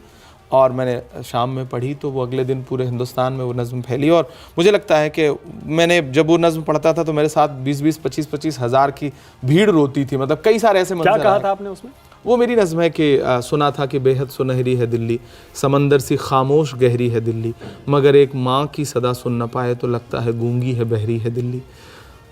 और मैंने शाम में पढ़ी, तो वो अगले दिन पूरे हिंदुस्तान में वो नज़्म फैली। और मुझे लगता है कि मैंने जब वो नज़्म पढ़ता था तो मेरे साथ 20-20, 25-25 हज़ार की भीड़ रोती थी। मतलब कई सारे ऐसे क्या कहा था आपने उसमें? वो मेरी नज़्म है कि सुना था कि बेहद सुनहरी है दिल्ली, समंदर सी खामोश गहरी है दिल्ली, मगर एक माँ की सदा सुन न पाए तो लगता है गूंगी है बहरी है दिल्ली।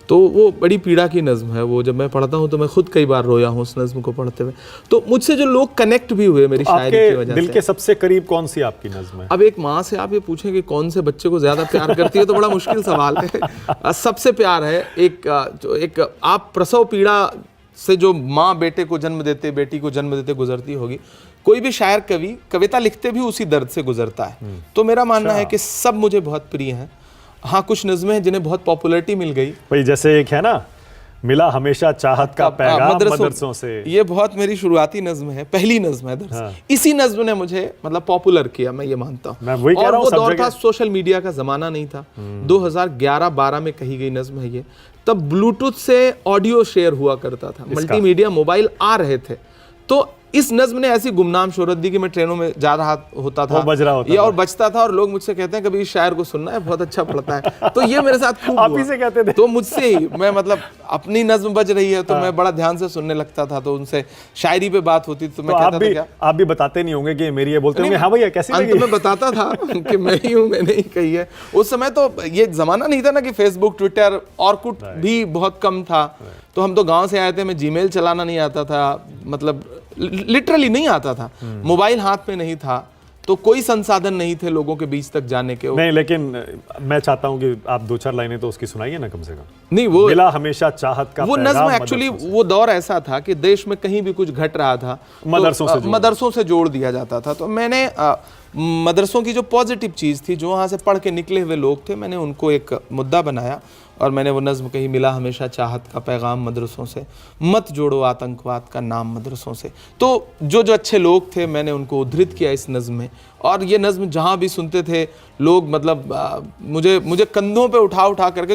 तो वो बड़ी पीड़ा की नज़्म है। वो जब मैं पढ़ता हूँ तो मैं खुद कई बार रोया हूँ उस नज़्म को पढ़ते हुए। तो मुझसे जो लोग कनेक्ट भी हुए मेरी शायरी की वजह से। दिल के सबसे करीब कौन सी आपकी नज़्म है? अब एक माँ से आप ये पूछें कि कौन से बच्चे को ज़्यादा प्यार करती है, तो बड़ा मुश्किल सवाल है। सबसे प्यार है एक आप प्रसव पीड़ा से जो माँ बेटे को जन्म देते, बेटी को जन्म देते गुजरती होगी। कोई भी शायर कवि कविता लिखते भी उसी दर्द से गुजरता है। तो मेरा मानना है कि सब मुझे बहुत प्रिय हैं। हाँ, कुछ नज़्में हैं जिन्हें बहुत पॉपुलैरिटी मिल गई। भाई जैसे एक है ना, मिला हमेशा चाहत का पैगाम मदरसों से, ये बहुत मेरी शुरुआती नज़्म है, पहली नज़्म है दरअसल। हाँ। इसी नज़्म ने मुझे मतलब पॉपुलर किया, मैं ये मानता हूँ। और वो दौर था, सोशल मीडिया का ज़माना नहीं था। 2011-12 में कही गई नज़्म है ये। तब ब्लूटूथ से ऑडियो शेयर हुआ करता था, मल्टीमीडिया मोबाइल आ रहे थे। तो इस नज़्म ने ऐसी गुमनाम शोहरत दी कि मैं ट्रेनों में जा रहा होता था, बज रहा होता ये और बजता था, और लोग मुझसे कहते हैं कभी इस शायर को सुनना है, बहुत अच्छा पढ़ता है। तो ये मेरे साथ खूब आप ही से कहते थे? तो मुझसे ही, मैं मतलब अपनी नज़्म बज रही है तो मैं बड़ा ध्यान से सुनने लगता था। तो उनसे शायरी पे बात होती तो मैं कहता था क्या आप भी बताते नहीं होंगे कि मेरी है, बोलते होंगे हाँ भैया कैसे अंत में बताता था कि मैं ही हूँ, मैंने ही कही है। उस समय तो ये ज़माना नहीं था ना कि फेसबुक, ट्विटर, ऑरकुट भी बहुत कम था। तो हम तो गांव से आए थे, मैं जीमेल चलाना नहीं आता था, मतलब लिटरली नहीं आता था। मोबाइल हाथ में नहीं था, तो कोई संसाधन नहीं थे लोगों के बीच तक जाने के। नहीं, लेकिन मैं चाहता हूं कि आप 2-4 लाइनें तो उसकी सुनाइए ना कम से कम। नहीं, वो मिला हमेशा चाहत का वो नज़्म एक्चुअली वो दौर ऐसा था कि देश में कहीं भी कुछ घट रहा था मदरसों से जोड़ दिया जाता था। तो मैंने मदरसों की जो पॉजिटिव चीज़ थी, जो वहाँ से पढ़ के निकले हुए लोग थे, मैंने उनको एक मुद्दा बनाया और मैंने वो नज़्म कही, मिला हमेशा चाहत का पैगाम मदरसों से, मत जोड़ो आतंकवाद का नाम मदरसों से। तो जो जो अच्छे लोग थे मैंने उनको उद्धृत किया इस नज़्म में। और ये नज़्म जहाँ भी सुनते थे लोग, मतलब मुझे कंधों पे उठा उठा करके,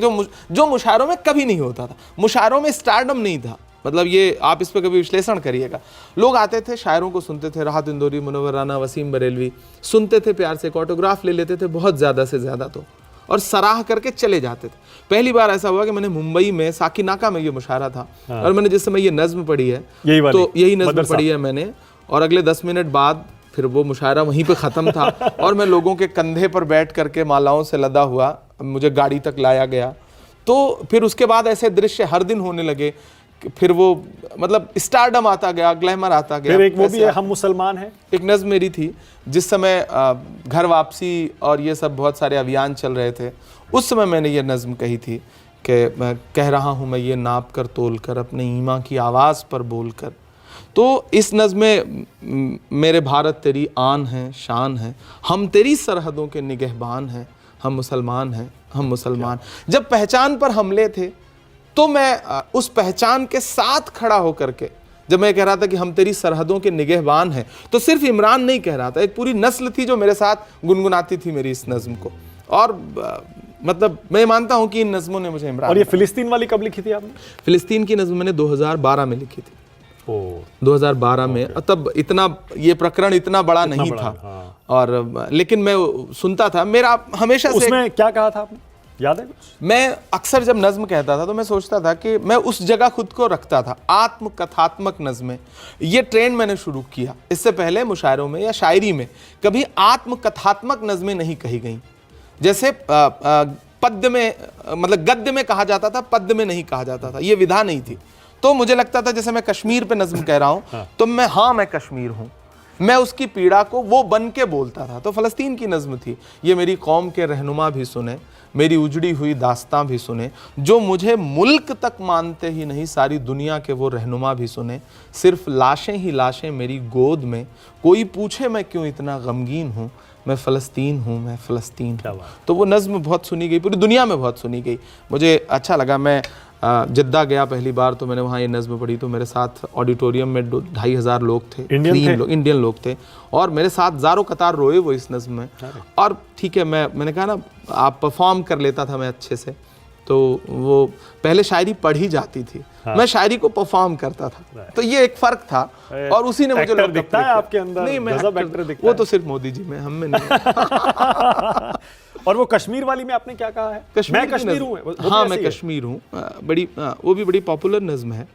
जो मुशायरों में कभी नहीं होता था। मुशायरों में स्टारडम नहीं था, मतलब ये आप इस पर कभी विश्लेषण करिएगा। लोग आते थे, शायरों को सुनते थे, राहत इंदौरी, मुनव्वर राना, वसीम बरेलवी, सुनते थे प्यार से, एक ऑटोग्राफ ले लेते थे बहुत ज़्यादा से ज़्यादा तो, और सराह करके चले जाते थे। पहली बार ऐसा हुआ कि मैंने मुंबई में साकिनाका में ये मुशायरा था, और मैंने जिस समय ये नज़्म पढ़ी है तो यही नज़्म पढ़ी है मैंने, और अगले 10 मिनट बाद फिर वो मुशायरा वहीं पे ख़त्म था। और मैं लोगों के कंधे पर बैठ करके मालाओं से लदा हुआ मुझे गाड़ी तक लाया गया। तो फिर उसके बाद ऐसे दृश्य हर दिन होने लगे, फिर वो मतलब स्टारडम आता गया, ग्लैमर आता गया। फिर एक वो भी है, हम मुसलमान हैं, एक नज़्म मेरी थी जिस समय घर वापसी और ये सब बहुत सारे अभियान चल रहे थे, उस समय मैंने ये नज़्म कही थी कि मैं कह रहा हूँ मैं ये नाप कर तोल कर, अपने ईमा की आवाज़ पर बोल कर। तो इस नज़्म में मेरे भारत तेरी आन है, शान है, हम तेरी सरहदों के निगहबान हैं, हम मुसलमान हैं, हम मुसलमान। जब पहचान पर हमले थे तो मैं उस पहचान के साथ खड़ा होकर के जब मैं कह रहा था कि हम तेरी सरहदों के निगहबान हैं, तो सिर्फ इमरान नहीं कह रहा था, एक पूरी नस्ल थी जो मेरे साथ गुनगुनाती थी मेरी इस नज़्म को। और मतलब मैं मानता हूं कि इन नज़्मों ने मुझे इमरान। और ये फिलिस्तीन वाली कब लिखी थी आपने? फिलिस्तीन की नज़्म मैंने 2012 में लिखी थी। 2012 में, तब इतना ये प्रकरण इतना बड़ा नहीं था। हाँ। और लेकिन मैं सुनता था, मेरा हमेशा से उसमें क्या कहा था आपने, याद है कुछ? मैं अक्सर जब नज़्म कहता था तो मैं सोचता था कि मैं उस जगह खुद को रखता था। आत्मकथात्मक नज़्में, ये ट्रेंड मैंने शुरू किया। इससे पहले मुशायरों में या शायरी में कभी आत्मकथात्मक नज़्में नहीं कही गई। जैसे पद्य में, मतलब गद्य में कहा जाता था, पद्य में नहीं कहा जाता था, ये विधा नहीं थी। तो मुझे लगता था जैसे मैं कश्मीर पे नज़्म कह रहा हूँ तो मैं कश्मीर हूँ, मैं उसकी पीड़ा को वो बन के बोलता था। तो फ़लस्तीन की नज़्म थी, ये मेरी कौम के रहनुमा भी सुने, मेरी उजड़ी हुई दास्तां भी सुने, जो मुझे मुल्क तक मानते ही नहीं, सारी दुनिया के वो रहनुमा भी सुने, सिर्फ लाशें ही लाशें मेरी गोद में, कोई पूछे मैं क्यों इतना गमगीन हूँ, मैं फ़लस्तीन हूँ, मैं फ़लस्तीन हूँ। तो वो नज़्म बहुत सुनी गई, पूरी दुनिया में बहुत सुनी गई, मुझे अच्छा लगा। मैं जद्दा गया पहली बार तो मैंने वहाँ ये नज़्म पढ़ी, तो मेरे साथ ऑडिटोरियम में 2500 लोग थे, इंडियन लोग थे, और मेरे साथ ज़ारों कतार रोए वो इस नज़्म में। और ठीक है, मैंने कहा ना, आप परफॉर्म कर लेता था मैं अच्छे से, तो वो पहले शायरी पढ़ी जाती थी, मैं शायरी को परफॉर्म करता था, तो ये एक फ़र्क था। और उसी ने मुझे दिखता है आपके अंदर, नहीं मैं एक्टर दिखता वो तो सिर्फ मोदी जी में, हम में नहीं। और वो कश्मीर वाली में आपने क्या कहा है? मैं कश्मीर हूँ। हाँ, मैं कश्मीर हूँ, बड़ी वो भी बड़ी पॉपुलर नज़्म है।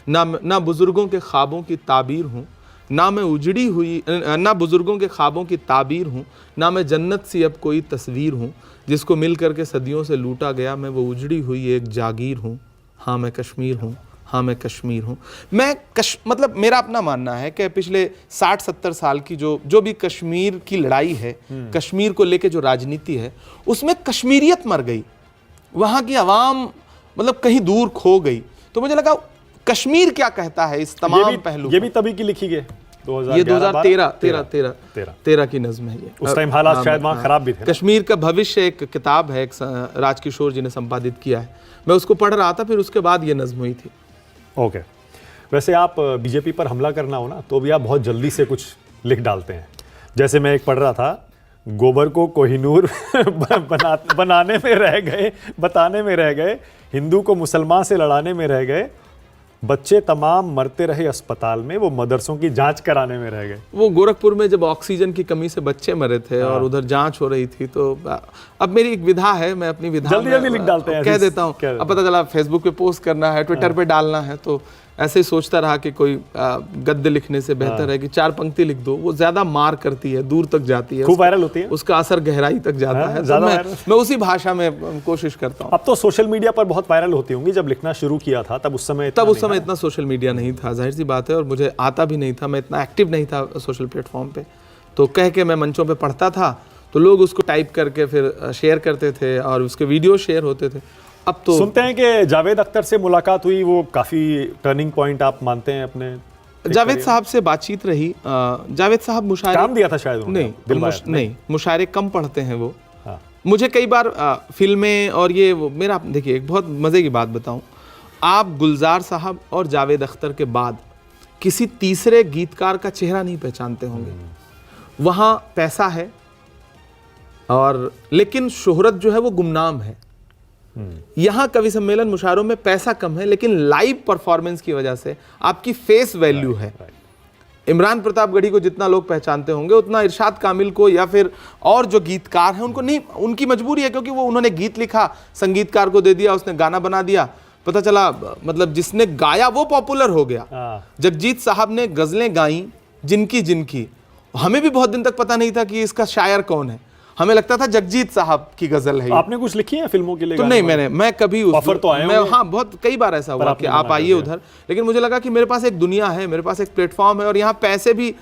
ना बुजुर्गों के ख्वाबों की ताबीर हूँ, ना मैं उजड़ी हुई, ना बुजुर्गों के ख्वाबों की ताबीर हूँ, ना मैं जन्नत सी अब कोई तस्वीर हूँ, जिसको मिल करके सदियों से लूटा गया, मैं वो उजड़ी हुई एक जागीर हूँ। हाँ मैं कश्मीर हूँ, हाँ मैं कश्मीर हूँ। मैं मतलब मेरा अपना मानना है कि पिछले 60-70 साल की जो भी कश्मीर की लड़ाई है, कश्मीर को लेके जो राजनीति है, उसमें कश्मीरियत मर गई, वहाँ की आवाम मतलब कहीं दूर खो गई। तो मुझे लगा कश्मीर क्या कहता है इस तमाम पहलू। ये भी तभी की लिखी गई, 2013 की नज़्म है ये। उस टाइम हालात शायद वहाँ खराब भी थे। कश्मीर का भविष्य एक किताब है, एक राजकिशोर जी ने संपादित किया है, मैं उसको पढ़ रहा था, फिर उसके बाद ये नज़्म हुई थी। ओके। वैसे आप बीजेपी पर हमला करना हो ना तो भी आप बहुत जल्दी से कुछ लिख डालते हैं। जैसे मैं एक पढ़ रहा था, गोबर को कोहिनूर बनाने में रह गए, बताने में रह गए, हिंदू को मुसलमान से लड़ाने में रह गए, बच्चे तमाम मरते रहे अस्पताल में, वो मदरसों की जांच कराने में रह गए। वो गोरखपुर में जब ऑक्सीजन की कमी से बच्चे मरे थे और उधर जांच हो रही थी, तो अब मेरी एक विधा है, मैं अपनी विधा जल्दी लिख डालते हैं, कह देता हूँ। अब पता चला फेसबुक पे पोस्ट करना है, ट्विटर पे डालना है, तो ऐसे ही सोचता रहा कि कोई गद्य लिखने से बेहतर है कि 4 पंक्ति लिख दो, वो ज्यादा मार करती है, दूर तक जाती है, खूब वायरल होती है, उसका असर गहराई तक जाता है। तो मैं उसी भाषा में कोशिश करता हूँ। अब तो सोशल मीडिया पर बहुत वायरल होती होंगी, जब लिखना शुरू किया था तब उस समय इतना सोशल मीडिया नहीं था, जाहिर सी बात है, और मुझे आता भी नहीं था, मैं इतना एक्टिव नहीं था सोशल प्लेटफॉर्म पे। तो कह के मैं मंचों पे पढ़ता था तो लोग उसको टाइप करके फिर शेयर करते थे और उसके वीडियो शेयर होते थे। अब तो सुनते हैं कि जावेद अख्तर से मुलाकात हुई, वो काफ़ी टर्निंग पॉइंट आप मानते हैं अपने? जावेद साहब से बातचीत रही। जावेद साहब मुशायरे काम दिया था शायद, नहीं मुशायरे कम पढ़ते हैं वो। मुझे कई बार फिल्में और ये मेरा देखिए एक बहुत मज़े की बात बताऊं, आप गुलजार साहब और जावेद अख्तर के बाद किसी तीसरे गीतकार का चेहरा नहीं पहचानते होंगे। वहाँ पैसा है और लेकिन शोहरत जो है वो गुमनाम है। यहाँ कवि सम्मेलन मुशायरों में पैसा कम है लेकिन लाइव परफॉर्मेंस की वजह से आपकी फेस वैल्यू है। इमरान प्रतापगढ़ी को जितना लोग पहचानते होंगे उतना इरशाद कामिल को या फिर और जो गीतकार हैं उनको नहीं। उनकी मजबूरी है क्योंकि वो उन्होंने गीत लिखा, संगीतकार को दे दिया, उसने गाना बना दिया, पता चला मतलब जिसने गाया वो पॉपुलर हो गया। जगजीत साहब ने गज़लें गाई जिनकी जिनकी, हमें भी बहुत दिन तक पता नहीं था कि इसका शायर कौन है। हमें लगता था जगजीत साहब की गजल है। आपने कुछ लिखी है फिल्मों के लिए? तो नहीं, मैं कभी ऑफर तो आए होंगे। हाँ, बहुत कई बार ऐसा हुआ कि आप आइए उधर, लेकिन मुझे लगा कि मेरे पास एक दुनिया है, मेरे पास एक प्लेटफॉर्म है और यहाँ पैसे भी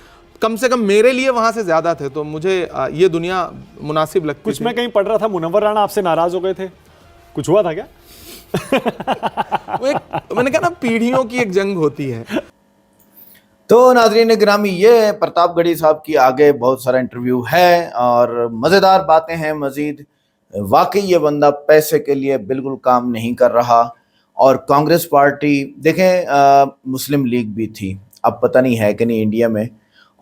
कम से कम मेरे लिए वहां से ज्यादा थे, तो मुझे ये दुनिया मुनासिब लगती। कुछ मैं कहीं पढ़ रहा था मुनव्वर राणा आपसे नाराज हो गए थे, कुछ हुआ था क्या? मैंने कहा ना, पीढ़ियों की एक जंग होती है। तो नाज़रीन गिरामी, ये प्रतापगढ़ी साहब की आगे बहुत सारा इंटरव्यू है और मज़ेदार बातें हैं मज़ीद। वाकई ये बंदा पैसे के लिए बिल्कुल काम नहीं कर रहा। और कांग्रेस पार्टी देखें, मुस्लिम लीग भी थी, अब पता नहीं है कि नहीं इंडिया में,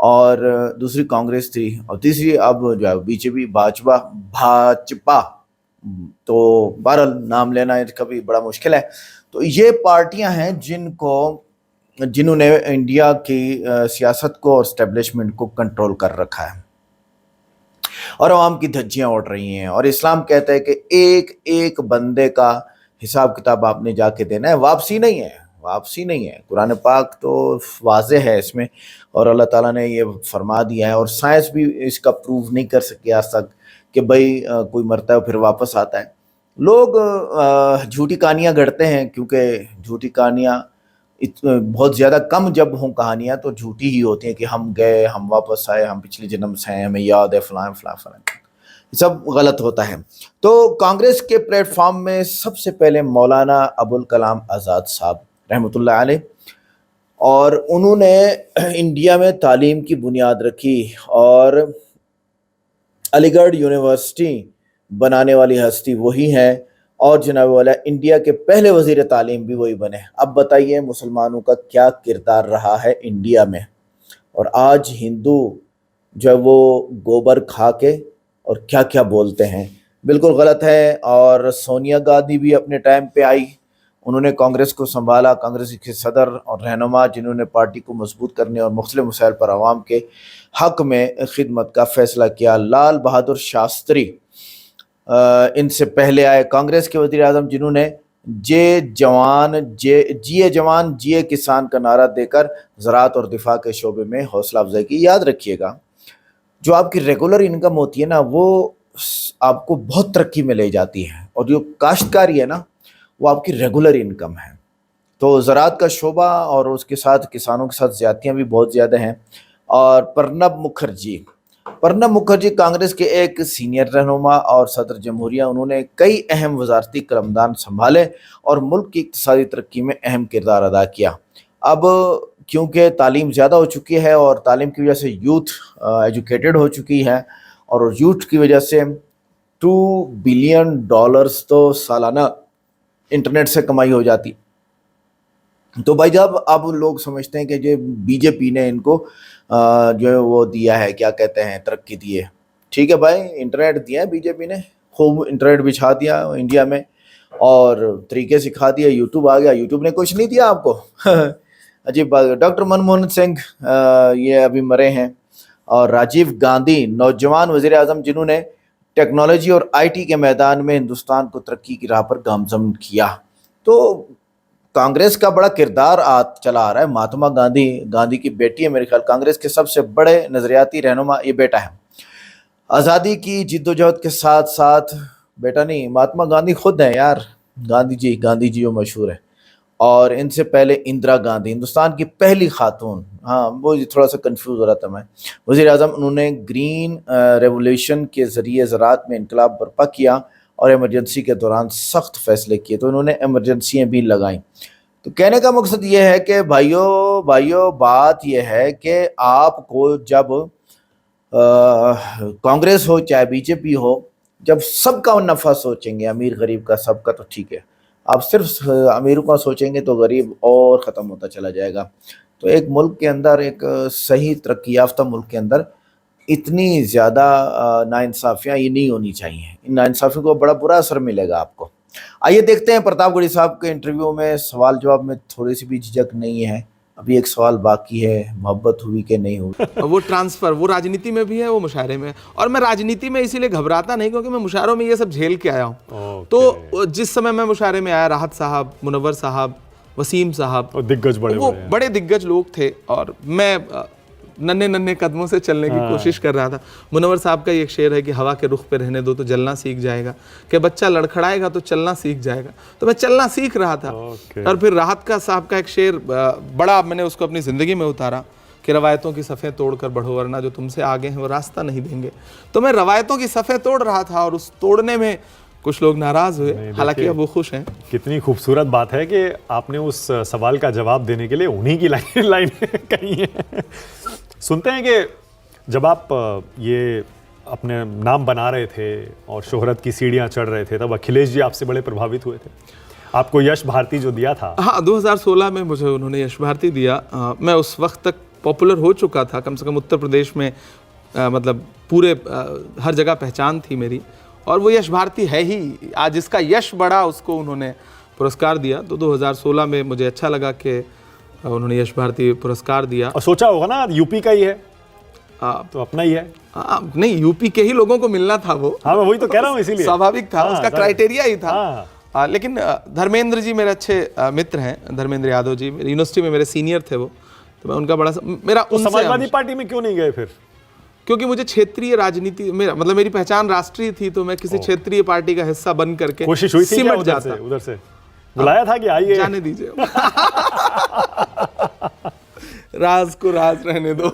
और दूसरी कांग्रेस थी और तीसरी अब जो है बीजेपी, भाजपा। तो बहरहाल नाम लेना इसका भी बड़ा मुश्किल है। तो ये पार्टियां हैं जिन्होंने इंडिया की सियासत को और स्टैब्लिशमेंट को कंट्रोल कर रखा है और अवाम की धज्जियां उड़ रही हैं। और इस्लाम कहता है कि एक एक बंदे का हिसाब किताब आपने जाके देना है, वापसी नहीं है। कुरान पाक तो वाज़े है इसमें और अल्लाह ताला ने ये फरमा दिया है और साइंस भी इसका प्रूव नहीं कर सके आज तक कि भाई कोई मरता है फिर वापस आता है। लोग झूठी कहानियाँ गढ़ते हैं क्योंकि झूठी कहानियाँ बहुत ज़्यादा कम जब हों कहानियाँ तो झूठी ही होती हैं कि हम गए, हम वापस आए, हम पिछले जन्म से हैं, हमें याद है फलां सब गलत होता है। तो कांग्रेस के प्लेटफॉर्म में सबसे पहले मौलाना अबुल कलाम आज़ाद साहब रहमतुल्लाह अलैह, और उन्होंने इंडिया में तालीम की बुनियाद रखी और अलीगढ़ यूनिवर्सिटी बनाने वाली हस्ती वही हैं और जनाब वाला इंडिया के पहले वज़ीर तालीम भी वही बने। अब बताइए मुसलमानों का क्या किरदार रहा है इंडिया में। और आज हिंदू जो है वो गोबर खा के और क्या क्या बोलते हैं, बिल्कुल गलत है। और सोनिया गांधी भी अपने टाइम पे आई, उन्होंने कांग्रेस को संभाला, कांग्रेस के सदर और रहनुमा जिन्होंने पार्टी को मजबूत करने और मुख्तलिफ मसाइल पर आवाम के हक में खिदमत का फैसला किया। लाल बहादुर शास्त्री इनसे पहले आए, कांग्रेस के वज़ीर आज़म जिन्होंने जिए जवान जिए किसान का नारा देकर ज़राअत और दिफा के शोबे में हौसला अफजाई की। याद रखिएगा, जो आपकी रेगुलर इनकम होती है ना, वो आपको बहुत तरक्की में ले जाती है और जो काश्तकारी है ना, वो आपकी रेगुलर इनकम है। तो ज़राअत का शोबा और उसके साथ किसानों के साथ ज़्यादतियाँ भी बहुत ज़्यादा हैं। और प्रणब मुखर्जी कांग्रेस के एक सीनियर रहनुमा और सदर जमहूरिया, उन्होंने कई अहम वजारती कलमदान संभाले और मुल्क की इक़्तिसादी तरक्की में अहम किरदार अदा किया। अब क्योंकि तालीम ज़्यादा हो चुकी है और तालीम की वजह से यूथ एजुकेटेड हो चुकी है और यूथ की वजह से $2 बिलियन तो सालाना इंटरनेट से कमाई हो जाती। तो भाई जब अब लोग समझते हैं कि जो बीजेपी ने इनको जो है वो दिया है, क्या कहते हैं, तरक्की दी है, ठीक है भाई, इंटरनेट दिया है बीजेपी ने, खूब इंटरनेट बिछा दिया इंडिया में और तरीके सिखा दिया, यूट्यूब आ गया, यूट्यूब ने कुछ नहीं दिया आपको। अजीब बात। डॉक्टर मनमोहन सिंह ये अभी मरे हैं और राजीव गांधी नौजवान वज़ीर आज़म जिन्होंने टेक्नोलॉजी और IT के मैदान में हिंदुस्तान को तरक्की की राह पर गामज़न किया। तो कांग्रेस का बड़ा किरदार चला आ रहा है। महात्मा गांधी की बेटी है मेरे ख्याल, कांग्रेस के सबसे बड़े नजरियाती रहनुमा ये बेटा है। आज़ादी की जिद्दोजहद के साथ साथ, बेटा नहीं, महात्मा गांधी खुद हैं यार, गांधी जी वो मशहूर है। और इनसे पहले इंदिरा गांधी, हिंदुस्तान की पहली खातून, हाँ वो थोड़ा सा कंफ्यूज हो रहा था मैं, वज़ीर आज़म। उन्होंने ग्रीन रेवोल्यूशन के ज़रिए ज़राअत में इनकलाब बर्पा किया और इमरजेंसी के दौरान सख्त फैसले किए, तो उन्होंने इमरजेंसियाँ भी लगाईं। तो कहने का मकसद ये है कि भाइयों बात यह है कि आपको जब कांग्रेस हो चाहे बीजेपी हो, जब सबका नफ़ा सोचेंगे, अमीर गरीब का सबका, तो ठीक है। आप सिर्फ अमीरों का सोचेंगे तो गरीब और ख़त्म होता चला जाएगा। तो एक मुल्क के अंदर, एक सही तरक्की याफ्ता मुल्क के अंदर इतनी ज़्यादा नाइंसाफ़ियाँ ये नहीं होनी चाहिए। इन नाइंसाफ़ियों को बड़ा बुरा असर मिलेगा आपको। आइए देखते हैं प्रतापगढ़ी साहब के इंटरव्यू में सवाल जवाब में थोड़ी सी भी झिझक नहीं है। अभी एक सवाल बाकी है, मोहब्बत हुई कि नहीं हुई। वो ट्रांसफर, वो राजनीति में भी है, वो मुशायरे में है। और मैं राजनीति में इसीलिए घबराता नहीं क्योंकि मैं मुशायरों में ये सब झेल के आया हूँ। तो जिस समय मैं मुशायरे में आया, राहत साहब, मुनव्वर साहब, वसीम साहब, और दिग्गज वो बड़े दिग्गज लोग थे और मैं नन्हे नन्हे कदमों से चलने की कोशिश कर रहा था। मुनव्वर साहब का ये एक शेर है कि हवा के रुख पे रहने दो तो जलना सीख जाएगा, कि बच्चा लड़खड़ाएगा तो चलना सीख जाएगा। तो मैं चलना सीख रहा था। और फिर राहत का साहब का एक शेर बड़ा मैंने उसको अपनी ज़िंदगी में उतारा कि रवायतों की सफ़ें तोड़कर बढ़ो वरना जो तुमसे आगे हैं वो रास्ता नहीं देंगे। तो मैं रवायतों की सफ़ें तोड़ रहा था और उस तोड़ने में कुछ लोग नाराज़ हुए, हालांकि अब वो खुश हैं। कितनी खूबसूरत बात है कि आपने उस सवाल का जवाब देने के लिए उन्हीं की लाइन कही है। सुनते हैं कि जब आप ये अपने नाम बना रहे थे और शोहरत की सीढ़ियाँ चढ़ रहे थे, तब अखिलेश जी आपसे बड़े प्रभावित हुए थे। आपको यश भारती जो दिया था, हाँ 2016 में मुझे उन्होंने यश भारती दिया। मैं उस वक्त तक पॉपुलर हो चुका था, कम से कम उत्तर प्रदेश में मतलब पूरे हर जगह पहचान थी मेरी। और वो यश भारती है ही, आज जिसका यश बढ़ा उसको उन्होंने पुरस्कार दिया। तो 2016 में मुझे अच्छा लगा कि उन्होंने यश भारती पुरस्कार दिया। और सोचा होगा ना यूपी का ही है, तो अपना ही है। नहीं, यूपी के ही लोगों को मिलना था वो। हाँ, मैं वही तो कह रहा हूँ, इसीलिए स्वाभाविक था, उसका क्राइटेरिया ही था। लेकिन धर्मेंद्र जी मेरे अच्छे मित्र हैं, धर्मेंद्र यादव जी यूनिवर्सिटी में मेरे सीनियर थे वो, तो मैं उनका बड़ा मेरा तो समाजवादी पार्टी में क्यों नहीं गए फिर? क्योंकि मुझे क्षेत्रीय राजनीति, मेरी पहचान राष्ट्रीय थी, तो मैं किसी क्षेत्रीय पार्टी का हिस्सा बन करके कोशिश हुई थी क्या उधर से बुलाया था कि आइए? जाने दीजिए राज को राज रहने दो।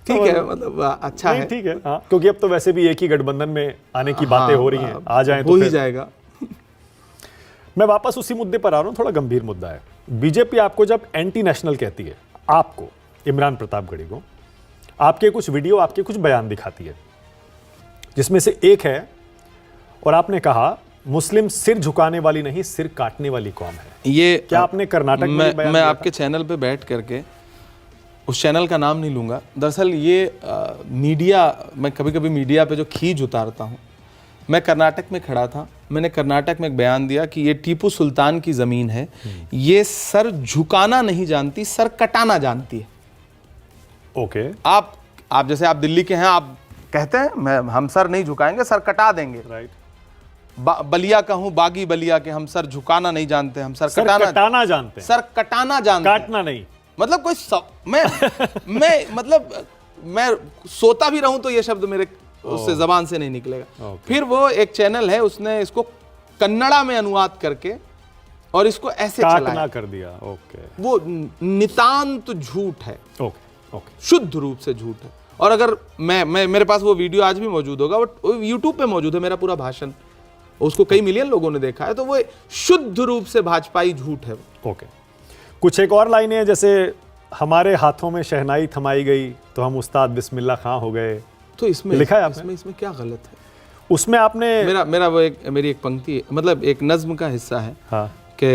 ठीक है, मतलब अच्छा है, ठीक है। हाँ, क्योंकि अब तो वैसे भी एक ही गठबंधन में आने की बातें हो रही हैं, आ जाएं तो हो ही जाएगा। मैं वापस उसी मुद्दे पर आ रहा हूँ, थोड़ा गंभीर मुद्दा है। बीजेपी आपको जब एंटी नेशनल कहती है, आपको, इमरान प्रतापगढ़ी को, आपके कुछ वीडियो, आपके कुछ बयान दिखाती है, जिसमें से एक है, और आपने कहा मुस्लिम सिर झुकाने वाली नहीं, सिर काटने वाली कौम है। ये क्या आपने कर्नाटक में मैं आपके चैनल पे बैठ करके, उस चैनल का नाम नहीं लूंगा, दरअसल ये मीडिया, मैं कभी कभी मीडिया पे जो खींच उतारता हूँ, मैं कर्नाटक में खड़ा था, मैंने कर्नाटक में एक बयान दिया कि ये टीपू सुल्तान की ज़मीन है, ये सर झुकाना नहीं जानती, सर कटाना जानती है। ओके। आप जैसे आप दिल्ली के हैं, आप कहते हैं हम सर नहीं झुकाएंगे, सर कटा देंगे। राइट। बलिया का हूं, बागी बलिया के, हम सर झुकाना नहीं जानते, हम सर कटाना जानते हैं, सर कटाना जानते हैं, काटना नहीं। मतलब कोई मैं मतलब मैं सोता भी रहूं तो ये शब्द मेरे उससे जबान से नहीं निकलेगा। फिर वो एक चैनल है, उसने इसको कन्नड़ा में अनुवाद करके और इसको ऐसे काटना कर दिया। ओके। वो नितांत झूठ है। ओके। शुद्ध रूप से झूठ है। और अगर मैं मेरे पास वो वीडियो आज भी मौजूद होगा, वो यूट्यूब पे मौजूद है, मेरा पूरा भाषण, उसको कई मिलियन लोगों ने देखा है, तो वो शुद्ध रूप से भाजपाई झूठ है। ओके। कुछ एक और लाइनें हैं, जैसे हमारे हाथों में शहनाई थमाई गई तो हम उस्ताद बिस्मिल्लाह खां हो गए। तो इसमें लिखा है आपने? इसमें क्या गलत है? उसमें आपने मेरा वो मेरी एक पंक्ति, मतलब एक नज्म का हिस्सा है। हाँ। कि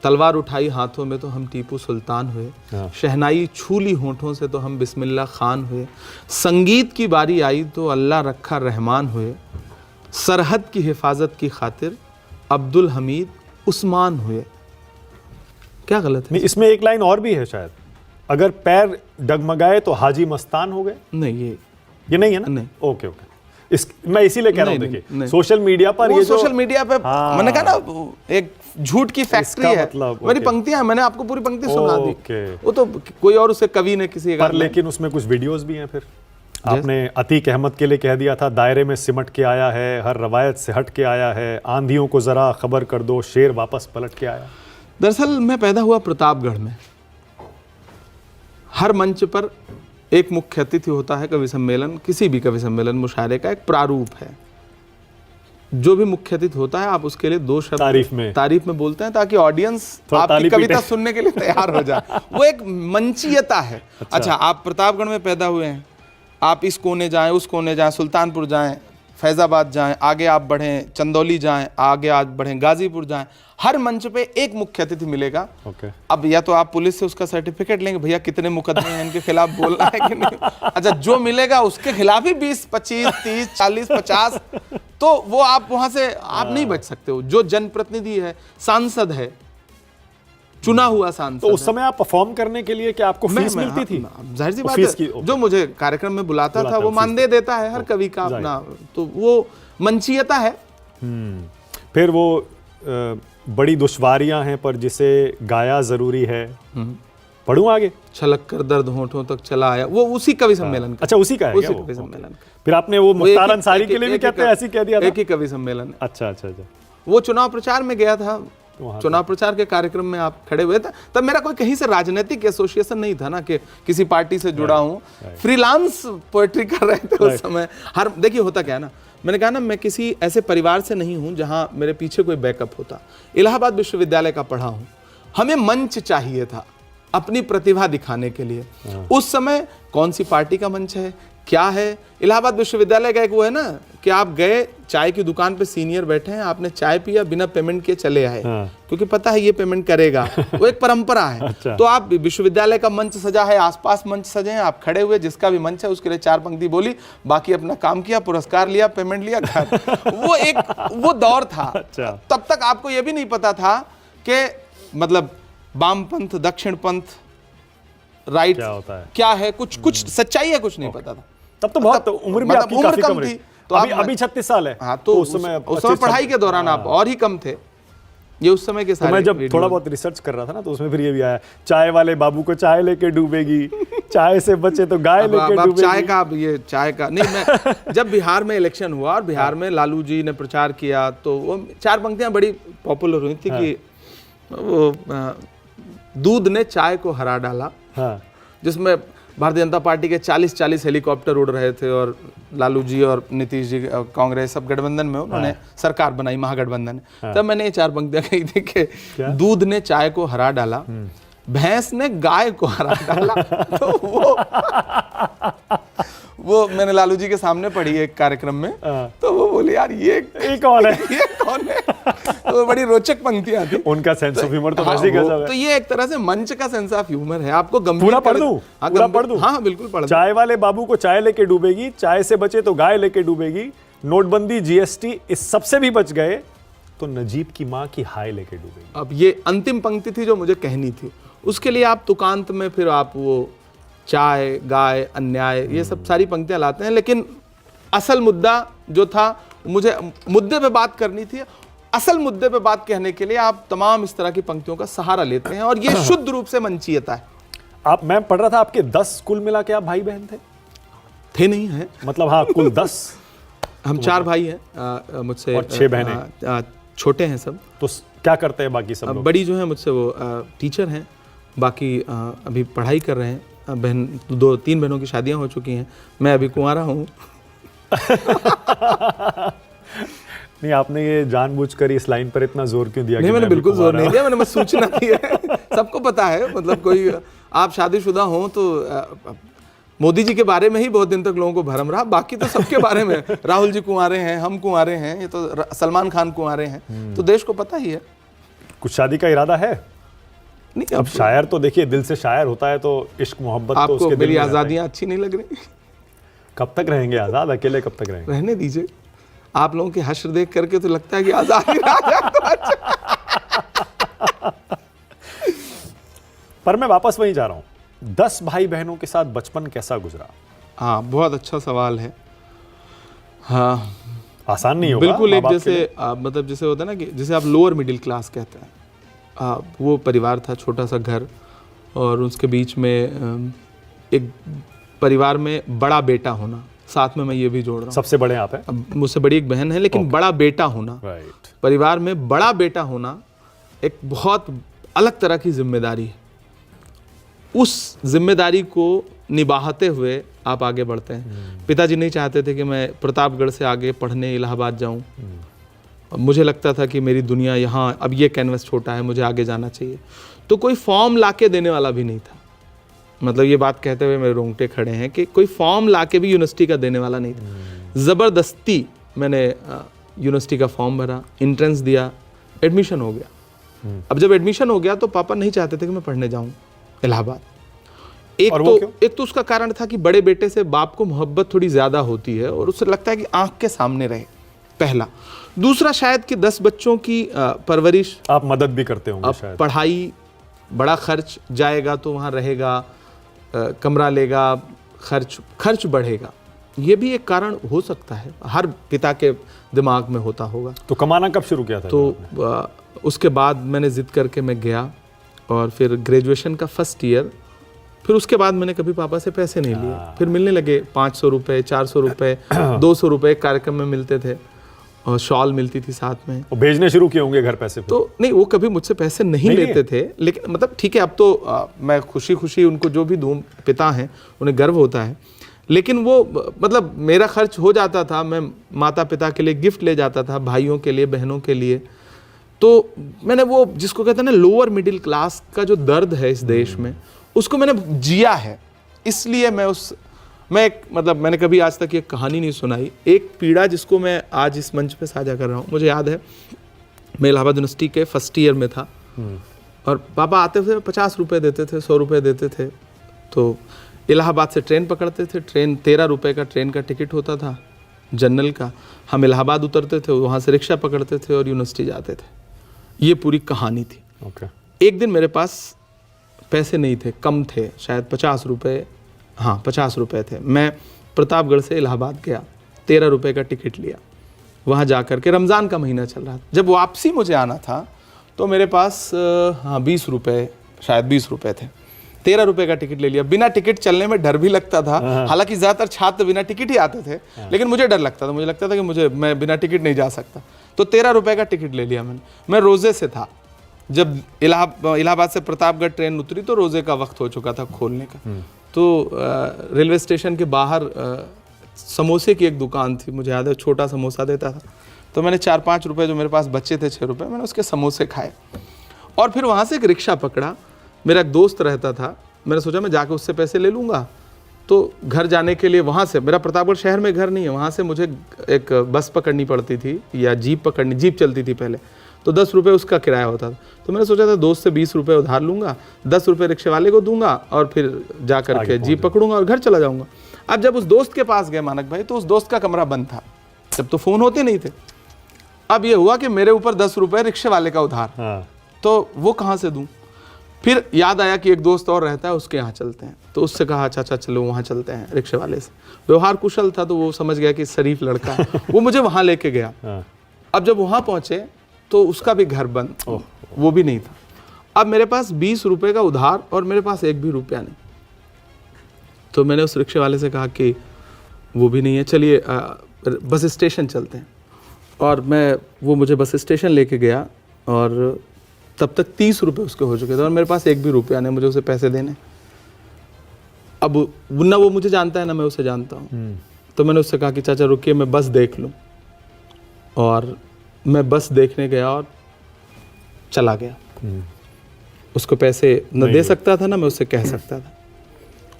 तलवार उठाई हाथों में तो हम टीपू सुल्तान हुए, हाँ। शहनाई छूली होठों से तो हम बिस्मिल्लाह खान हुए, संगीत की बारी आई तो अल्लाह रखा रहमान हुए, सरहद की हिफाजत की खातिर अब्दुल हमीद उस्मान हुए। क्या गलत है? नहीं, इसमें एक लाइन और भी है शायद, अगर पैर डगमगाए तो हाजी मस्तान हो गए। नहीं, ये नहीं है ना? नहीं। ओके। मैं इसीलिए कह रहा हूँ, देखिए सोशल मीडिया पर, ये सोशल मीडिया पे मैंने कहा ना, एक झूठ की फैक्ट्री है। मतलब, मेरी पंक्तियां, मैंने आपको पूरी पंक्ति सुना दी। ओके। वो तो कोई और उसे कवि ने किसी पर, लेकिन उसमें कुछ वीडियोस भी हैं। फिर आपने अतीक अहमद के लिए कह दिया था, दायरे में सिमट के आया है, हर रवायत से हट के आया है, आंधियों को जरा खबर कर दो, शेर वापस पलट के आया। दरअसल मैं पैदा हुआ प्रतापगढ़ में। हर मंच पर एक मुख्य अतिथि होता है। कवि सम्मेलन, किसी भी कवि सम्मेलन, मुशायरे का एक प्रारूप है। जो भी मुख्य अतिथि होता है, आप उसके लिए दो शब्द तारीफ में बोलते हैं, ताकि ऑडियंस आपकी कविता सुनने के लिए तैयार हो जाए। वो एक मंचीयता है। अच्छा, आप प्रतापगढ़ में पैदा हुए हैं, आप इस कोने जाएं, उस कोने जाएं, सुल्तानपुर जाएं, फैज़ाबाद जाएं, आगे आप बढ़ें चंदौली जाएं, आगे आप बढ़ें गाजीपुर जाएं, हर मंच पे एक मुख्य अतिथि मिलेगा। अब या तो आप पुलिस से उसका सर्टिफिकेट लेंगे, भैया कितने मुकदमे हैं इनके खिलाफ, बोलना है कि नहीं। अच्छा, जो मिलेगा उसके खिलाफ ही 20, 25, 30, 40, 50, तो वो आप वहां से आप नहीं बच सकते हो। जो जनप्रतिनिधि है, सांसद है, चुना हुआ सांसद, तो उस समय आप परफॉर्म करने के लिए क्या आपको फीस मिलती थी? जाहिर सी बात है, जो मुझे कार्यक्रम में बुलाता था वो मानदेय देता है हर कवि का अपना, तो वो मंचीयता है। फिर वो बड़ी दुश्वारियां हैं पर जिसे गाया जरूरी है, पढ़ूं आगे। छलक कर दर्द होठों तक चला आया, वो उसी कवि सम्मेलन का। अच्छा, उसी का है उसी क्या वो? कवि सम्मेलन का। फिर आपने वो मुख्तार अंसारी के लिए भी कहते हैं ऐसी कह दिया था? एक ही कवि सम्मेलन। अच्छा, वो चुनाव प्रचार में गया था, चुनाव प्रचार के कार्यक्रम में आप खड़े हुए थे, तब मेरा कोई कहीं से राजनीतिक एसोसिएशन नहीं था ना कि किसी पार्टी से जुड़ा हूं। फ्रीलांस पोएट्री कर रहे थे उस समय। हर देखिए होता क्या है ना, मैंने कहा ना, मैं किसी ऐसे परिवार से नहीं हूं जहां मेरे पीछे कोई बैकअप होता। इलाहाबाद विश्वविद्यालय का पढ़ा हूं, हमें मंच चाहिए था अपनी प्रतिभा दिखाने के लिए। उस समय कौन सी पार्टी का मंच है, क्या है, इलाहाबाद विश्वविद्यालय का एक वो है ना कि आप गए, चाय की दुकान पे सीनियर बैठे हैं, आपने चाय पिया, बिना पेमेंट किए चले आए, क्योंकि पता है ये पेमेंट करेगा। वो एक परंपरा है। अच्छा। तो आप विश्वविद्यालय का मंच सजा है, आसपास मंच सजे हैं, आप खड़े हुए, जिसका भी मंच है उसके लिए 4 पंक्ति बोली, बाकी अपना काम किया, पुरस्कार लिया, पेमेंट लिया, घर। वो दौर था। अच्छा। तब तक आपको ये भी नहीं पता था कि मतलब वामपंथ, दक्षिण पंथ, राइट क्या होता है, क्या है, कुछ सच्चाई है, कुछ नहीं पता था। तब तो बहुत उम्र भी आपकी काफी कम थी, तो अभी 36 साल है। हाँ, तो उस समय पढ़ाई के दौरान आप और ही कम थे। ये उस समय के सारे। तो मैं जब थोड़ा बहुत रिसर्च कर रहा था ना, तो उसमें फिर ये भी आया, चाय वाले बाबू को चाय लेके डूबेगी, चाय से बचे तो गाय लेके डूबेगी। चाय का नहीं, मैं जब बिहार में इलेक्शन हुआ और बिहार में लालू जी ने प्रचार किया, तो वो 4 पंक्तियां बड़ी पॉपुलर हुई थी कि वो दूध ने चाय को हरा डाला, जिसमें भारतीय जनता पार्टी के 40 हेलीकॉप्टर उड़ रहे थे और लालू जी और नीतीश जी कांग्रेस सब गठबंधन में उन्होंने सरकार बनाई, महागठबंधन। तब मैंने ये 4 पंक्तियां कही थी कि दूध ने चाय को हरा डाला, भैंस ने गाय को हरा डाला। तो वो मैंने लालू जी के सामने पढ़ी एक कार्यक्रम में, तो वो बोले यार ये कौन है, ये कौन है। तो बड़ी रोचक पंक्तियां थी। उनका सेंस ऑफ ह्यूमर तो वैसे ही गजब है। तो ये एक तरह से मंच का सेंस ऑफ ह्यूमर है। आपको गंभीर पूरा पढ़ दूं? पूरा पढ़ दूं? हाँ बिल्कुल पढ़ दूं। चाय वाले बाबू को चाय लेके डूबेगी, चाय से बचे तो गाय लेके डूबेगी, नोटबंदी, जीएसटी, इस सबसे भी बच गए तो नजीब की माँ की हाय लेके डूबेगी। अब ये अंतिम पंक्ति थी जो मुझे कहनी थी। उसके लिए आप तुकांत में फिर आप वो चाय, गाय, अन्याय, ये सब सारी पंक्तियां लाते हैं, लेकिन असल मुद्दा जो था, मुझे मुद्दे पे बात करनी थी। असल मुद्दे पे बात कहने के लिए आप तमाम इस तरह की पंक्तियों का सहारा लेते हैं, और ये शुद्ध रूप से मंचीयता है। मैं पढ़ रहा था आपके 10 कुल मिला के आप भाई बहन थे नहीं है, मतलब हाँ कुल 10। हम 4 भाई हैं मुझसे, और 6 बहनें। छोटे हैं सब। तो क्या करते हैं बाकी सब लोग? बड़ी जो है मुझसे वो टीचर हैं, बाकी अभी पढ़ाई कर रहे हैं। बहन 2-3 बहनों की शादियां हो चुकी हैं, मैं अभी कुंवारा हूँ। नहीं, आपने ये जानबूझकर इस लाइन पर इतना जोर क्यों दिया? नहीं, मैंने बिल्कुल जोर नहीं दिया, मैंने बस सूचना दी है। सबको पता है, मतलब कोई आप शादीशुदा हो तो मोदी जी के बारे में ही बहुत दिन तक लोगों को भरम रहा, बाकी तो सबके बारे में। राहुल जी कुंवारे हैं, हम कुंवारे हैं, ये तो सलमान खान कुंवारे हैं, तो देश को पता ही है। कुछ शादी का इरादा है? नहीं, अब शायर तो देखिए दिल से शायर होता है, तो इश्क मोहब्बत तो उसके दिल में। मेरी आज़ादियाँ अच्छी नहीं लग रही? कब तक रहेंगे आज़ाद? अकेले कब तक रहेंगे? रहने दीजिए। आप लोगों के हश्र देख करके तो लगता है कि आज़ादी तो अच्छा। पर मैं वापस वहीं जा रहा हूँ, 10 भाई बहनों के साथ बचपन कैसा गुजरा? हाँ, बहुत अच्छा सवाल है। हाँ, आसान नहीं होगा बिल्कुल। एक जैसे मतलब जैसे होता है ना कि जिसे आप लोअर मिडिल क्लास कहते हैं, वो परिवार था, छोटा सा घर, और उसके बीच में एक परिवार में बड़ा बेटा होना, साथ में मैं ये भी जोड़ रहा हूँ, सबसे बड़े आप हैं? अब मुझसे बड़ी एक बहन है, लेकिन बड़ा बेटा होना, परिवार में बड़ा बेटा होना एक बहुत अलग तरह की जिम्मेदारी है। उस जिम्मेदारी को निभाते हुए आप आगे बढ़ते हैं। पिताजी नहीं चाहते थे कि मैं प्रतापगढ़ से आगे पढ़ने इलाहाबाद जाऊं। मुझे लगता था कि मेरी दुनिया यहाँ, अब ये कैनवस छोटा है, मुझे आगे जाना चाहिए। तो कोई फॉर्म लाके देने वाला भी नहीं था। मतलब ये बात कहते हुए मेरे रोंगटे खड़े हैं कि कोई फॉर्म लाके भी यूनिवर्सिटी का देने वाला नहीं था। ज़बरदस्ती मैंने यूनिवर्सिटी का फॉर्म भरा, एंट्रेंस दिया, एडमिशन हो गया। अब जब एडमिशन हो गया तो पापा नहीं चाहते थे कि मैं पढ़ने जाऊं इलाहाबाद। एक तो उसका कारण था कि बड़े बेटे से बाप को मोहब्बत थोड़ी ज़्यादा होती है और उससे लगता है कि आंख के सामने रहे, पहला। दूसरा शायद कि 10 बच्चों की परवरिश, आप मदद भी करते होंगे शायद। पढ़ाई, बड़ा खर्च जाएगा तो वहाँ रहेगा, कमरा लेगा, खर्च बढ़ेगा, ये भी एक कारण हो सकता है, हर पिता के दिमाग में होता होगा। तो कमाना कब शुरू किया था? तो उसके बाद मैंने ज़िद करके मैं गया और फिर ग्रेजुएशन का फर्स्ट ईयर, फिर उसके बाद मैंने कभी पापा से पैसे नहीं लिए। फिर मिलने लगे 500 रुपये, 400 रुपये, 200 रुपये कार्यक्रम में मिलते थे और शॉल मिलती थी साथ में। वो भेजने शुरू किए होंगे घर पैसे? तो नहीं, वो कभी मुझसे पैसे नहीं लेते थे, लेकिन मतलब ठीक है, अब तो मैं खुशी खुशी उनको जो भी दूँ, पिता हैं उन्हें गर्व होता है, लेकिन वो मतलब मेरा खर्च हो जाता था, मैं माता पिता के लिए गिफ्ट ले जाता था, भाइयों के लिए, बहनों के लिए। तो मैंने वो जिसको कहते हैं ना लोअर मिडिल क्लास का जो दर्द है इस देश में, उसको मैंने जिया है। इसलिए मैंने कभी आज तक ये कहानी नहीं सुनाई। एक पीड़ा जिसको मैं आज इस मंच पे साझा कर रहा हूँ, मुझे याद है मैं इलाहाबाद यूनिवर्सिटी के फर्स्ट ईयर में था और पापा आते थे, 50 रुपये देते थे, 100 रुपये देते थे। तो इलाहाबाद से ट्रेन पकड़ते थे, ट्रेन 13 रुपये का ट्रेन का टिकट होता था जनरल का। हम इलाहाबाद उतरते थे, वहाँ से रिक्शा पकड़ते थे और यूनिवर्सिटी जाते थे। ये पूरी कहानी थी। एक दिन मेरे पास पैसे नहीं थे, कम थे, शायद 50 रुपये, हाँ 50 रुपये थे। मैं प्रतापगढ़ से इलाहाबाद गया, 13 रुपये का टिकट लिया, वहाँ जा कर के रमज़ान का महीना चल रहा था। जब वापसी मुझे आना था तो मेरे पास 20 रुपये, शायद 20 रुपये थे। 13 रुपये का टिकट ले लिया। बिना टिकट चलने में डर भी लगता था, हालांकि ज़्यादातर छात्र बिना टिकट ही आते थे, लेकिन मुझे डर लगता था, मुझे लगता था कि मैं बिना टिकट नहीं जा सकता। तो 13 रुपये का टिकट ले लिया मैंने। मैं रोज़े से था, जब इलाहाबाद से प्रतापगढ़ ट्रेन उतरी तो रोज़े का वक्त हो चुका था खोलने का। तो रेलवे स्टेशन के बाहर समोसे की एक दुकान थी, मुझे याद है, छोटा समोसा देता था। तो मैंने 4-5 रुपये जो मेरे पास बचे थे, 6 रुपये, मैंने उसके समोसे खाए और फिर वहाँ से एक रिक्शा पकड़ा। मेरा एक दोस्त रहता था, मैंने सोचा मैं जाके उससे पैसे ले लूँगा। तो घर जाने के लिए वहाँ से, मेरा प्रतापगढ़ शहर में घर नहीं है, वहाँ से मुझे एक बस पकड़नी पड़ती थी या जीप चलती थी पहले, तो 10 रुपये उसका किराया होता था। तो मैंने सोचा था दोस्त से 20 रुपये उधार लूँगा, 10 रुपये रिक्शे वाले को दूंगा और फिर जा कर के जीप पकड़ूंगा और घर चला जाऊँगा। अब जब उस दोस्त के पास गए मानक भाई, तो उस दोस्त का कमरा बंद था, जब तो फ़ोन होते नहीं थे। अब ये हुआ कि मेरे ऊपर 10 रुपये रिक्शे वाले का उधार, तो वो कहाँ से दूँ? फिर याद आया कि एक दोस्त और रहता है, उसके यहाँ चलते हैं। तो उससे कहा अच्छा चलो वहाँ चलते हैं, रिक्शे वाले से। व्यवहार कुशल था तो वो समझ गया कि शरीफ लड़का है, वो मुझे वहाँ लेके गया। अब जब वहाँ पहुँचे तो उसका भी घर बंद, वो भी नहीं था। अब मेरे पास 20 रुपये का उधार और मेरे पास एक भी रुपया नहीं। तो मैंने उस रिक्शे वाले से कहा कि वो भी नहीं है, चलिए बस स्टेशन चलते हैं। और वो मुझे बस स्टेशन लेके गया और तब तक 30 रुपये उसके हो चुके थे और मेरे पास एक भी रुपया नहीं, मुझे उसे पैसे देने। अब ना वो मुझे जानता है ना मैं उसे जानता हूँ। तो मैंने उससे कहा कि चाचा रुकिए, मैं बस देख लूँ। और मैं बस देखने गया और चला गया। उसको पैसे न दे सकता था ना मैं उससे कह सकता था।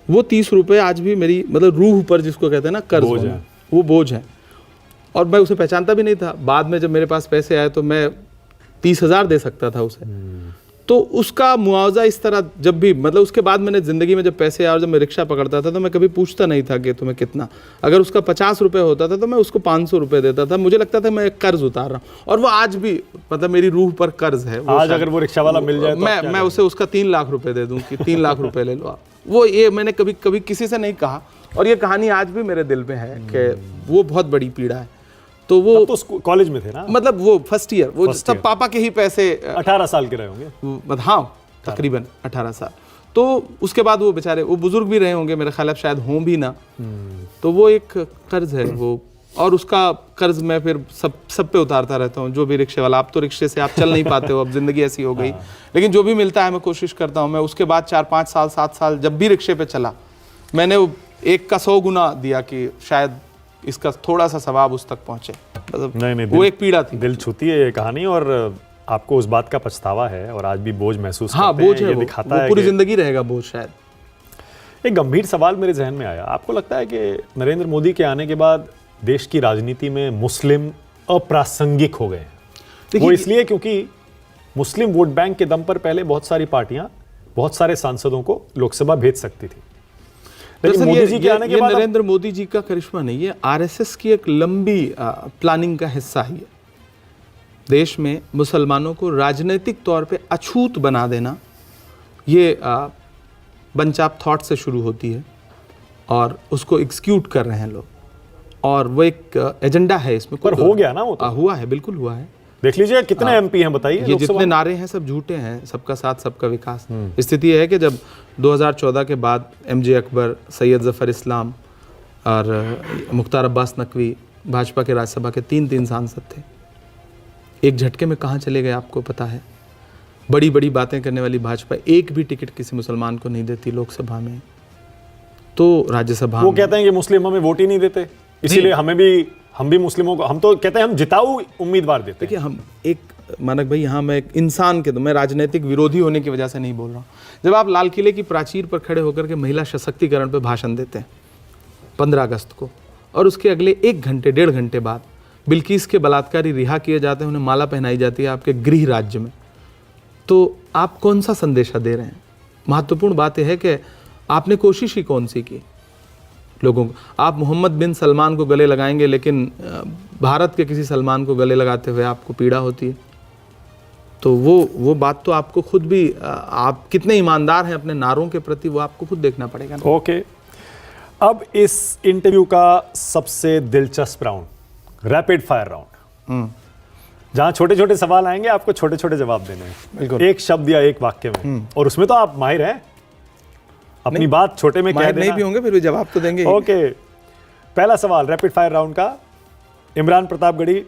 वो 30 रुपये आज भी मेरी मतलब रूह पर, जिसको कहते हैं ना कर्ज होना, वो बोझ है। और मैं उसे पहचानता भी नहीं था। बाद में जब मेरे पास पैसे आए तो मैं 30,000 दे सकता था उसे। तो उसका मुआवजा इस तरह जब भी, मतलब उसके बाद मैंने ज़िंदगी में जब पैसे आए और जब मैं रिक्शा पकड़ता था तो मैं कभी पूछता नहीं था कि तुम्हें कितना। अगर उसका 50 रुपये होता था तो मैं उसको 500 रुपये देता था। मुझे लगता था मैं कर्ज उतार रहा हूँ और वो आज भी मतलब मेरी रूह पर कर्ज है। आज अगर वो रिक्शा वाला मिल जाए तो मैं उसे उसका 3 लाख रुपये दे दूँ कि 3 लाख रुपये ले लो आप। वो ये मैंने कभी किसी से नहीं कहा और ये कहानी आज भी मेरे दिल में है कि वो बहुत बड़ी पीड़ा है। तो वो तो कॉलेज में थे ना, मतलब वो फर्स्ट ईयर, वो सब पापा के ही पैसे। 18 साल के रहे होंगे। हाँ तकरीबन 18 साल। तो उसके बाद वो बेचारे, वो बुजुर्ग भी रहे होंगे मेरे ख्याल, शायद हों भी ना। तो वो एक कर्ज है वो, और उसका कर्ज मैं फिर सब पे उतारता रहता हूँ। जो भी रिक्शे वाला, आप तो रिक्शे से आप चल नहीं पाते हो, अब जिंदगी ऐसी हो गई, लेकिन जो भी मिलता है मैं कोशिश करता हूँ। मैं उसके बाद 4-5 साल 7 साल जब भी रिक्शे पे चला, मैंने एक का 100 गुना दिया कि शायद इसका थोड़ा सा सवाब उस तक पहुंचे। मतलब नहीं, वो एक पीड़ा थी। दिल छूती है ये कहानी, और आपको उस बात का पछतावा है और आज भी बोझ महसूस हाँ, करते बोझ हैं। है, ये वो दिखाता है पूरी जिंदगी रहेगा बोझ। शायद एक गंभीर सवाल मेरे जहन में आया, आपको लगता है कि नरेंद्र मोदी के आने के बाद देश की राजनीति में मुस्लिम अप्रासंगिक हो गए हैं। देखिए, वो इसलिए क्योंकि मुस्लिम वोट बैंक के दम पर पहले बहुत सारी पार्टियां बहुत सारे सांसदों को लोकसभा भेज सकती थी, लेकिन दरअसल मोदी जी के आने के बाद नरेंद्र मोदी जी का करिश्मा नहीं है, आरएसएस की एक लंबी प्लानिंग का हिस्सा ही है। देश में मुसलमानों को राजनीतिक तौर पे अछूत बना देना, ये बंच ऑफ थॉट से शुरू होती है और उसको एग्जीक्यूट कर रहे हैं लोग, और वो एक एजेंडा है इसमें। पर हो गया ना वो तो। हुआ है, बिल्कुल हुआ है। देख लीजिए कितने एमपी हैं बताइए। ये जितने नारे हैं सब झूठे हैं, सबका साथ सबका विकास। स्थिति है कि जब 2014 के बाद एमजे अकबर, सैयद जफर इस्लाम और मुख्तार अब्बास नकवी भाजपा के राज्यसभा के तीन सांसद थे, एक झटके में कहाँ चले गए आपको पता है। बड़ी बड़ी बातें करने वाली भाजपा एक भी टिकट किसी मुसलमान को नहीं देती लोकसभा में, तो राज्यसभा वो कहते हैं कि मुस्लिम हमें वोट ही नहीं देते, इसीलिए हम भी मुस्लिमों को, हम तो कहते हैं हम जिताऊ उम्मीदवार देते हैं। देखिए, हम एक मानक भाई, यहाँ मैं एक इंसान के, तो मैं राजनीतिक विरोधी होने की वजह से नहीं बोल रहा हूँ। जब आप लाल किले की प्राचीर पर खड़े होकर के महिला सशक्तिकरण पर भाषण देते हैं 15 अगस्त को, और उसके अगले 1 घंटे 1.5 घंटे बाद बिल्किस के बलात्कारी रिहा किए जाते हैं, उन्हें माला पहनाई जाती है आपके गृह राज्य में, तो आप कौन सा संदेशा दे रहे हैं? महत्वपूर्ण बात यह है कि आपने कोशिश ही कौन सी की लोगों को। आप मोहम्मद बिन सलमान को गले लगाएंगे, लेकिन भारत के किसी सलमान को गले लगाते हुए आपको पीड़ा होती है, तो वो बात तो आपको खुद भी, आप कितने ईमानदार हैं अपने नारों के प्रति, वो आपको खुद देखना पड़ेगा ना। ओके, अब इस इंटरव्यू का सबसे दिलचस्प राउंड, रैपिड फायर राउंड, जहां छोटे छोटे सवाल आएंगे, आपको छोटे छोटे जवाब देने हैं, बिल्कुल। एक शब्द या एक वाक्य में, और उसमें तो आप माहिर हैं, अपनी बात छोटे में कह माहिर देना। नहीं भी होंगे फिर भी जवाब तो देंगे। ओके, पहला सवाल रैपिड फायर राउंड का, इमरान प्रतापगढ़ी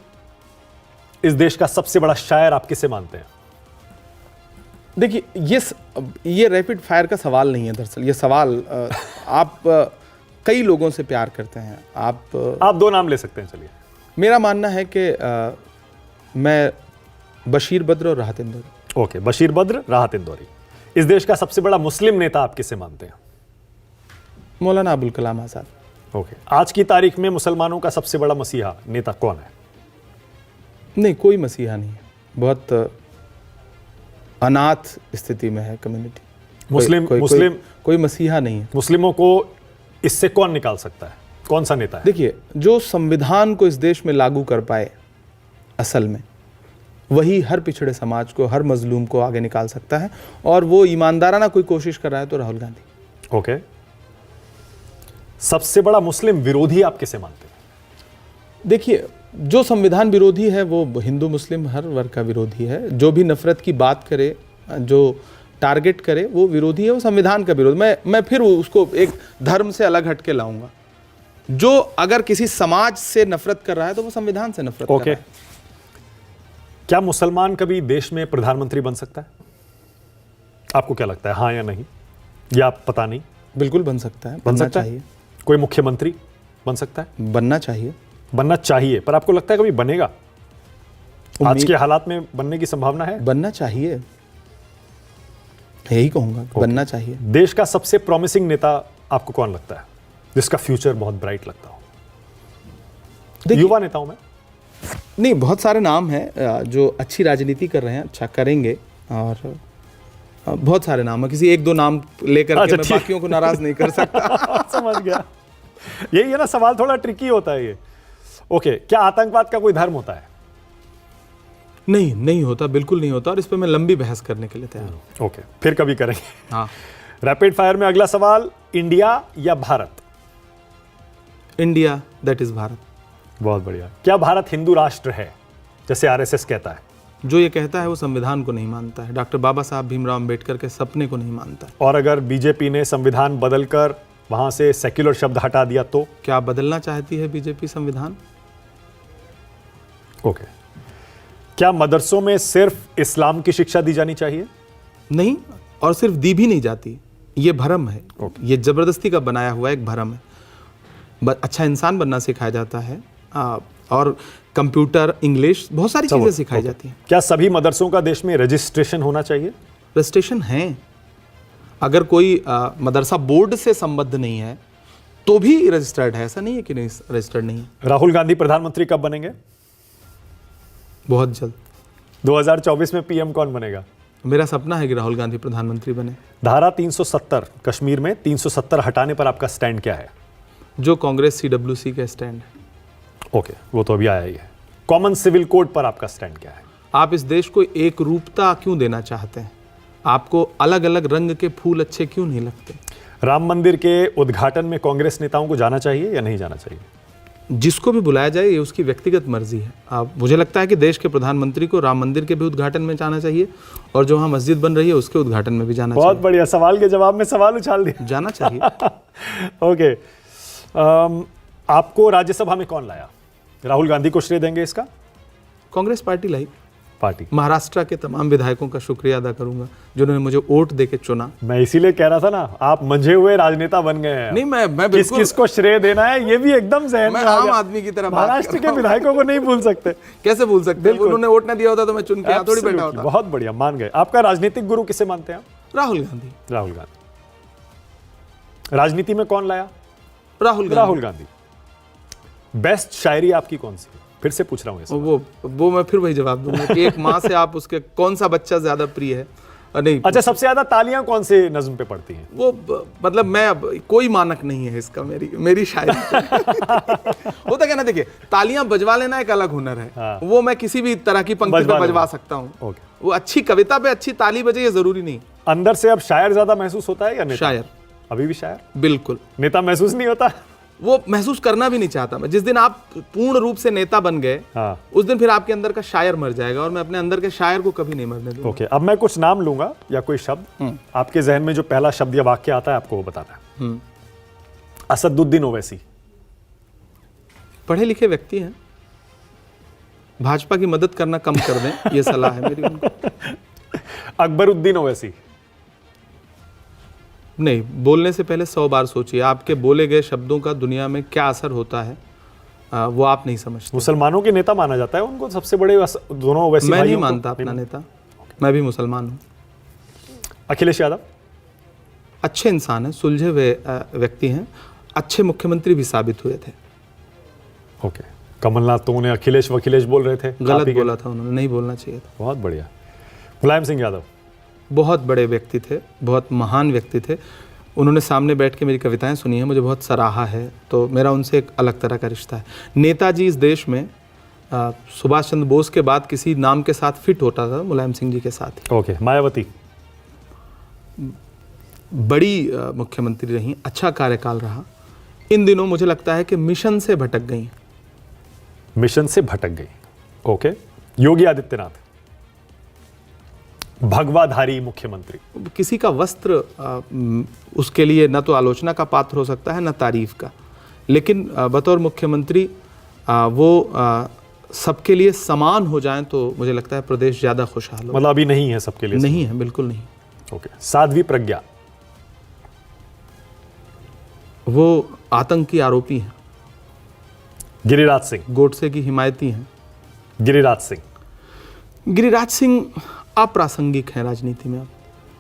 इस देश का सबसे बड़ा शायर आप किसे मानते हैं? देखिए, ये रैपिड फायर का सवाल नहीं है। दरअसल ये सवाल, आप कई लोगों से प्यार करते हैं, आप 2 नाम ले सकते हैं। चलिए, मेरा मानना है कि मैं बशीर बद्र और राहत इंदौरी। ओके, बशीर बद्र, राहत इंदौरी। इस देश का सबसे बड़ा मुस्लिम नेता आप किसे मानते हैं? मौलाना अबुल कलाम आजाद। ओके, आज की तारीख में मुसलमानों का सबसे बड़ा मसीहा नेता कौन है? नहीं, कोई मसीहा नहीं है, बहुत अनाथ स्थिति में है कम्युनिटी। कोई मसीहा नहीं है। मुस्लिमों को इससे कौन निकाल सकता है? कौन सा नेता है? देखिए, जो संविधान को इस देश में लागू कर पाए असल में, वही हर पिछड़े समाज को, हर मजलूम को आगे निकाल सकता है, और वो ईमानदाराना कोई कोशिश कर रहा है तो राहुल गांधी। ओके, सबसे बड़ा मुस्लिम विरोधी आप किसे मानते हैं? देखिए, जो संविधान विरोधी है वो हिंदू मुस्लिम हर वर्ग का विरोधी है। जो भी नफरत की बात करे, जो टारगेट करे, वो विरोधी है, वो संविधान का विरोध। मैं फिर उसको एक धर्म से अलग हटके लाऊंगा। जो अगर किसी समाज से नफरत कर रहा है तो वो संविधान से नफरत कर रहा है। क्या मुसलमान कभी देश में प्रधानमंत्री बन सकता है? आपको क्या लगता है, हाँ या नहीं, या पता नहीं? बिल्कुल बन सकता है, बन सकता है। कोई मुख्यमंत्री बन सकता है? बनना चाहिए। बनना चाहिए, पर आपको लगता है कभी बनेगा? आज के हालात में बनने की संभावना है? बनना चाहिए, यही कहूंगा, बनना चाहिए। देश का सबसे प्रॉमिसिंग नेता आपको कौन लगता है, जिसका फ्यूचर बहुत ब्राइट लगता हो? युवा नेताओं में नहीं, बहुत सारे नाम हैं जो अच्छी राजनीति कर रहे हैं, अच्छा करेंगे, और बहुत सारे नाम है। किसी 1-2 नाम लेकर के मैं बाकियों को नाराज नहीं कर सकता। समझ गया, यही है ना, सवाल थोड़ा ट्रिकी होता है ये। ओके, क्या आतंकवाद का कोई धर्म होता है? नहीं होता, बिल्कुल नहीं होता, और इस पर मैं लंबी बहस करने के लिए तैयार हूं। ओके, फिर कभी करेंगे। हाँ, रैपिड फायर में अगला सवाल, इंडिया या Bharat? India, that is Bharat. बहुत बढ़िया। क्या भारत हिंदू राष्ट्र है जैसे आरएसएस कहता है? जो ये कहता है वो संविधान को नहीं मानता है, डॉक्टर बाबा साहब भीमराव अंबेडकर के सपने को नहीं मानता है। और अगर बीजेपी ने संविधान बदलकर वहां से सेक्युलर शब्द हटा दिया तो? क्या बदलना चाहती है बीजेपी संविधान? ओके, क्या मदरसों में सिर्फ इस्लाम की शिक्षा दी जानी चाहिए? नहीं, और सिर्फ दी भी नहीं जाती, ये भरम है। ये जबरदस्ती का बनाया हुआ एक भरम है। अच्छा इंसान बनना सिखाया जाता है, और कंप्यूटर, इंग्लिश, बहुत सारी चीजें सिखाई जाती हैं। क्या सभी मदरसों का देश में रजिस्ट्रेशन होना चाहिए? रजिस्ट्रेशन है। अगर कोई मदरसा बोर्ड से संबद्ध नहीं है तो भी रजिस्टर्ड है, ऐसा नहीं है कि नहीं रजिस्टर्ड नहीं है। राहुल गांधी प्रधानमंत्री कब बनेंगे? बहुत जल्द। 2024 में पीएम कौन बनेगा? मेरा सपना है कि राहुल गांधी प्रधानमंत्री बने। धारा 370 कश्मीर में 370 हटाने पर आपका स्टैंड क्या है? जो कांग्रेस CWC का स्टैंड है। ओके, वो तो अभी आया ही है। कॉमन सिविल कोड पर आपका स्टैंड क्या है? आप इस देश को एक रूपता क्यों देना चाहते हैं? आपको अलग अलग रंग के फूल अच्छे क्यों नहीं लगते? राम मंदिर के उद्घाटन में कांग्रेस नेताओं को जाना चाहिए या नहीं जाना चाहिए? जिसको भी बुलाया जाए ये उसकी व्यक्तिगत मर्जी है। आप, मुझे लगता है कि देश के प्रधानमंत्री को राम मंदिर के भी उद्घाटन में जाना चाहिए और जो वहाँ मस्जिद बन रही है उसके उद्घाटन में भी जाना बहुत बढ़िया, सवाल के जवाब में सवाल उछाल दिया। चाहिए। जाना चाहिए। ओके, आपको राज्यसभा में कौन लाया? राहुल गांधी को श्रेय देंगे इसका? कांग्रेस पार्टी लाई। पार्टी। महाराष्ट्र के तमाम विधायकों का शुक्रिया अदा करूंगा जिन्होंने मुझे वोट देके चुना। मैं इसीलिए कह रहा था ना, आप मंझे हुए राजनेता बन गए हैं। नहीं, मैं किस बिल्कुल किस को श्रेय देना है ये भी एकदम जहन मैं में आ आम गया। आदमी की तरह बात महाराष्ट्र कर के रहा हूं। विधायकों को नहीं भूल सकते। कैसे भूल सकते हैं? बिल्कुल। उन्होंने वोट ना दिया होता तो मैं चुन के यहाँ थोड़ी बैठा Absolutely, होता। बहुत बढ़िया, मान गए। आपका राजनीतिक गुरु किसे मानते हैं आप? राहुल गांधी। राहुल गांधी। राजनीति में कौन लाया? राहुल राहुल गांधी। बेस्ट शायरी आपकी कौन सी? फिर से पूछ रहा हूँ इसे। वो मैं फिर वही जवाब दूंगा कि एक माँ से आप उसके कौन सा बच्चा ज्यादा प्रिय है। नहीं, अच्छा, सबसे ज्यादा तालियां कौन से नज्म पे पड़ती हैं? मतलब मैं अब कोई मानक नहीं है इसका मेरी शायरी। होता क्या ना, देखिए, तालियां बजवा लेना एक अलग हुनर है। हाँ। वो मैं किसी भी तरह की पंक्ति पे बजवा सकता हूँ। ओके। वो अच्छी कविता पे अच्छी ताली बजे ये जरूरी नहीं। अंदर से अब शायर ज्यादा महसूस होता है या नेता? शायर। अभी भी शायर? बिल्कुल। नेता महसूस नहीं होता? वो महसूस करना भी नहीं चाहता मैं। जिस दिन आप पूर्ण रूप से नेता बन गए, हाँ। उस दिन फिर आपके अंदर का शायर मर जाएगा और मैं अपने अंदर के शायर को कभी नहीं मरने दूंगा। ओके, अब मैं कुछ नाम लूंगा या कोई शब्द, आपके जहन में जो पहला शब्द या वाक्य आता है आपको वो बताना है। असदुद्दीन ओवैसी। पढ़े लिखे व्यक्ति हैं, भाजपा की मदद करना कम कर दें, ये सलाह है मेरी उनको। अकबरुद्दीन ओवैसी। नहीं, बोलने से पहले 100 बार सोचिए। आपके बोले गए शब्दों का दुनिया में क्या असर होता है वो आप नहीं समझते। मुसलमानों के नेता माना जाता है उनको, सबसे बड़े दोनों ओवैसी मैं नहीं भाइयों को। मानता अपना नेता। मैं भी मुसलमान हूँ। अखिलेश यादव। अच्छे इंसान हैं, सुलझे हुए व्यक्ति हैं, अच्छे मुख्यमंत्री भी साबित हुए थे। ओके। कमलनाथ तो उन्हें अखिलेश वखिलेश बोल रहे थे, गलत बोला था उन्होंने, नहीं बोलना चाहिए था। बहुत बढ़िया। मुलायम सिंह यादव। बहुत बड़े व्यक्ति थे, बहुत महान व्यक्ति थे। उन्होंने सामने बैठ के मेरी कविताएं सुनी हैं, मुझे बहुत सराहा है, तो मेरा उनसे एक अलग तरह का रिश्ता है। नेताजी इस देश में सुभाष चंद्र बोस के बाद किसी नाम के साथ फिट होता था, मुलायम सिंह जी के साथ ही। ओके। मायावती। बड़ी मुख्यमंत्री रही, अच्छा कार्यकाल रहा। इन दिनों मुझे लगता है कि मिशन से भटक गई। मिशन से भटक गई। ओके। योगी आदित्यनाथ। भगवाधारी मुख्यमंत्री। किसी का वस्त्र उसके लिए न तो आलोचना का पात्र हो सकता है न तारीफ का, लेकिन बतौर मुख्यमंत्री वो सबके लिए समान हो जाएं तो मुझे लगता है प्रदेश ज़्यादा खुशहाल हो। मतलब अभी नहीं है सबके लिए? नहीं है, बिल्कुल नहीं। ओके। साध्वी प्रज्ञा। वो आतंक की आरोपी हैं। गिरिराज सिंह। गोडसे की हिमायती हैं। गिरिराज सिंह। गिरिराज सिंह अप्रासंगिक हैं राजनीति में अब।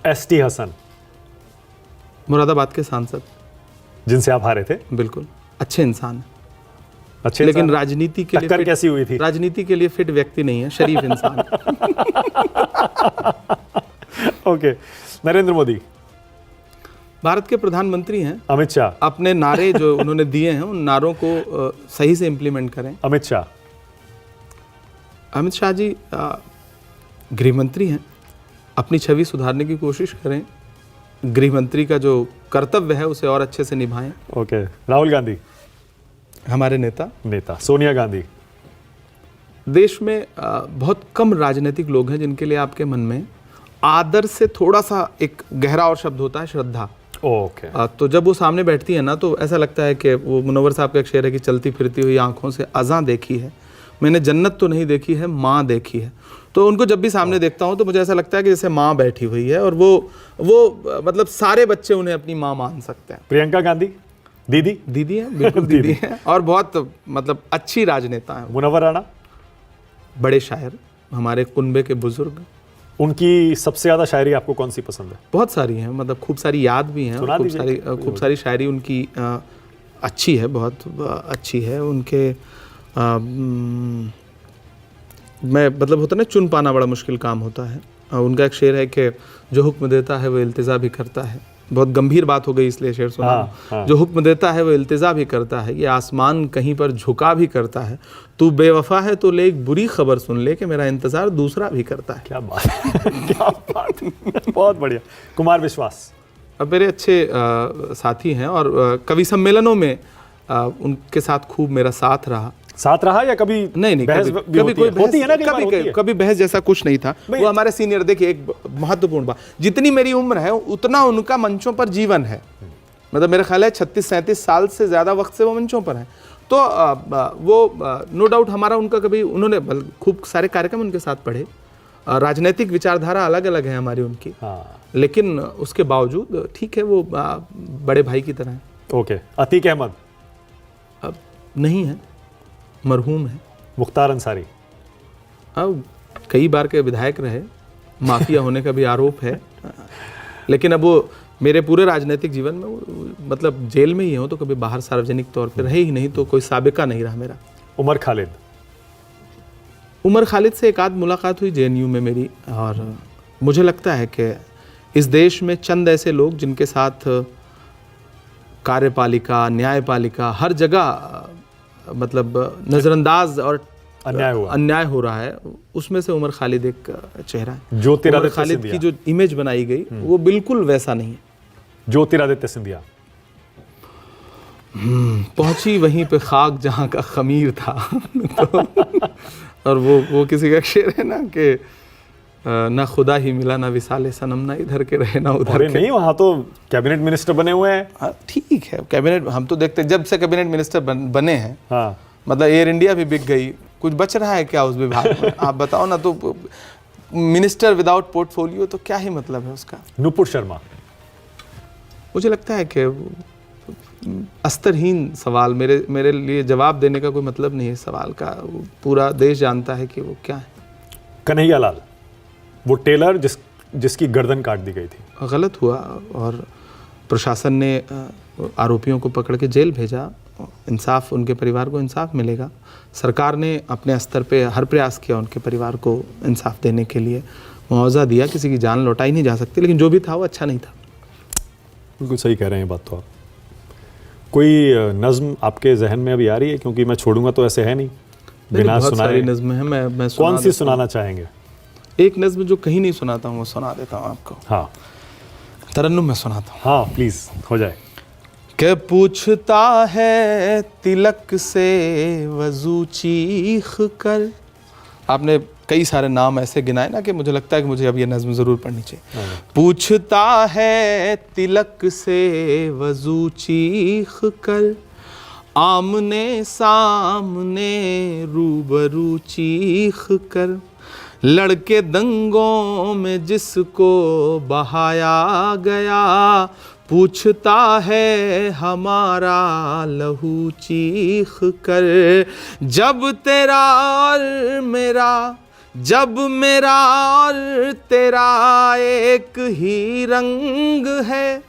एसटी हसन। मुरादाबाद के सांसद, जिनसे आप हारे थे। बिल्कुल अच्छे इंसान हैं, अच्छे लेकिन इंसान। राजनीति के लिए टक्कर कैसी हुई थी? राजनीति के लिए फिट व्यक्ति नहीं है, शरीफ इंसान है। ओके। नरेंद्र मोदी। भारत के प्रधानमंत्री हैं। अमित शाह। अपने नारे जो उन्होंने दिए हैं उन नारों को सही से इम्प्लीमेंट करें। अमित शाह। अमित शाह जी गृह मंत्री हैं, अपनी छवि सुधारने की कोशिश करें। गृह मंत्री का जो कर्तव्य है उसे और अच्छे से निभाएं। ओके। राहुल गांधी। हमारे नेता। सोनिया गांधी। देश में बहुत कम राजनीतिक लोग हैं जिनके लिए आपके मन में आदर से थोड़ा सा एक गहरा और शब्द होता है, श्रद्धा। ओके। तो जब वो सामने बैठती है ना तो ऐसा लगता है कि वो मुनव्वर साहब का एक शेर है कि चलती फिरती हुई आंखों से अज़ां देखी है, मैंने जन्नत तो नहीं देखी है, माँ देखी है। तो उनको जब भी सामने देखता हूँ तो मुझे ऐसा लगता है कि जैसे माँ बैठी हुई है और वो मतलब सारे बच्चे उन्हें अपनी माँ मान सकते हैं। प्रियंका गांधी। दीदी। दीदी है, बिल्कुल दीदी है, और बहुत मतलब अच्छी राजनेता है। मुनव्वर राणा। बड़े शायर, हमारे कुनबे के बुजुर्ग। उनकी सबसे ज्यादा शायरी आपको कौन सी पसंद है? बहुत सारी हैं, मतलब खूब सारी याद भी हैं, सुना खूब दीजिए। सारी शायरी उनकी अच्छी है, बहुत अच्छी है उनके। मैं मतलब होता है ना, चुन पाना बड़ा मुश्किल काम होता है। उनका एक शेर है कि जो हुक्म देता है वो इल्तिजा भी करता है। बहुत गंभीर बात हो गई इसलिए शेर सुना। हाँ। जो हुक्म देता है वो इल्तिजा भी करता है, ये आसमान कहीं पर झुका भी करता है। तू बेवफा है तो ले एक बुरी खबर सुन ले कि मेरा इंतजार दूसरा भी करता है। क्या बात है क्या बात है। बहुत बढ़िया। कुमार विश्वास अब मेरे अच्छे साथी हैं और कवि सम्मेलनों में उनके साथ खूब मेरा साथ रहा या कभी नहीं बहस भी होती है ना, कई बार होती है। कभी बहस जैसा कुछ नहीं था। वो हमारे सीनियर, देखिए एक महत्वपूर्ण बात, जितनी मेरी उम्र है उतना उनका मंचों पर जीवन है। मतलब मेरा ख्याल है 36-37 साल से ज़्यादा वक्त से वो मंचों पर हैं। तो वो नो डाउट हमारा उनका कभी, उन्होंने खूब सारे कार्यक्रम उनके साथ पढ़े। राजनीतिक विचारधारा अलग अलग है हमारी उनकी, लेकिन उसके बावजूद ठीक है, वो बड़े भाई की तरह है। ओके। अतीक अहमद अब नहीं है, मरहूम है। मुख्तार अंसारी अब कई बार के विधायक रहे, माफिया होने का भी आरोप है, लेकिन अब वो मेरे पूरे राजनीतिक जीवन में मतलब जेल में ही हो, तो कभी बाहर सार्वजनिक तौर पे रहे ही नहीं, तो कोई साबिका नहीं रहा मेरा। उमर खालिद से एक आध मुलाकात हुई जेएनयू में मेरी, और मुझे लगता है कि इस देश में चंद ऐसे लोग जिनके साथ कार्यपालिका, न्यायपालिका हर जगह मतलब नज़रअंदाज और अन्याय हो रहा है, उसमें से उमर खालिद एक चेहरा है। ज्योतिरादित्य खालिद की जो इमेज बनाई गई वो बिल्कुल वैसा नहीं है। ज्योतिरादित्य सिंधिया पहुंची वहीं पे खाक जहां का खमीर था। तो, और वो किसी का शेर है ना कि ना खुदा ही मिला ना विसाले सनम, ना इधर के रहे ना उधर के। नहीं, वहाँ तो कैबिनेट मिनिस्टर बने हुए हैं। ठीक है, कैबिनेट हम तो देखते जब से कैबिनेट मिनिस्टर बने हैं। हाँ। मतलब एयर इंडिया भी बिक गई, कुछ बच रहा है क्या उस विभाग में? आप बताओ ना। तो मिनिस्टर विदाउट पोर्टफोलियो तो क्या ही मतलब है उसका। नुपुर शर्मा मुझे लगता है कि अस्तरहीन सवाल, मेरे लिए जवाब देने का कोई मतलब नहीं है सवाल का। पूरा देश जानता है कि वो क्या है। कन्हैया लाल, वो टेलर जिसकी गर्दन काट दी गई थी। गलत हुआ और प्रशासन ने आरोपियों को पकड़ के जेल भेजा। इंसाफ, उनके परिवार को इंसाफ मिलेगा। सरकार ने अपने स्तर पे हर प्रयास किया उनके परिवार को इंसाफ देने के लिए, मुआवजा दिया। किसी की जान लौटाई नहीं जा सकती, लेकिन जो भी था वो अच्छा नहीं था। बिल्कुल सही कह रहे हैं बात तो आप। कोई नज़्म आपके जहन में अभी आ रही है? क्योंकि मैं छोड़ूंगा तो ऐसे है नहीं बिना बहुत सुनाए। सारी नज़्में हैं, मैं कौन सी सुनाना चाहेंगे? एक नज़्म जो कहीं नहीं सुनाता हूँ वो सुना देता हूँ आपको। हाँ, तरन्नुम में सुनाता हूँ। हाँ प्लीज़, हो जाए। के पूछता है तिलक से वजू चीख कर। आपने कई सारे नाम ऐसे गिनाए ना कि मुझे लगता है कि मुझे अब ये नज़्म ज़रूर पढ़नी चाहिए। पूछता है तिलक से वजू चीख कर, आमने सामने रूबरू चीख कर, लड़के दंगों में जिसको बहाया गया, पूछता है हमारा लहू चीख कर। जब तेरा और मेरा, जब मेरा और तेरा एक ही रंग है,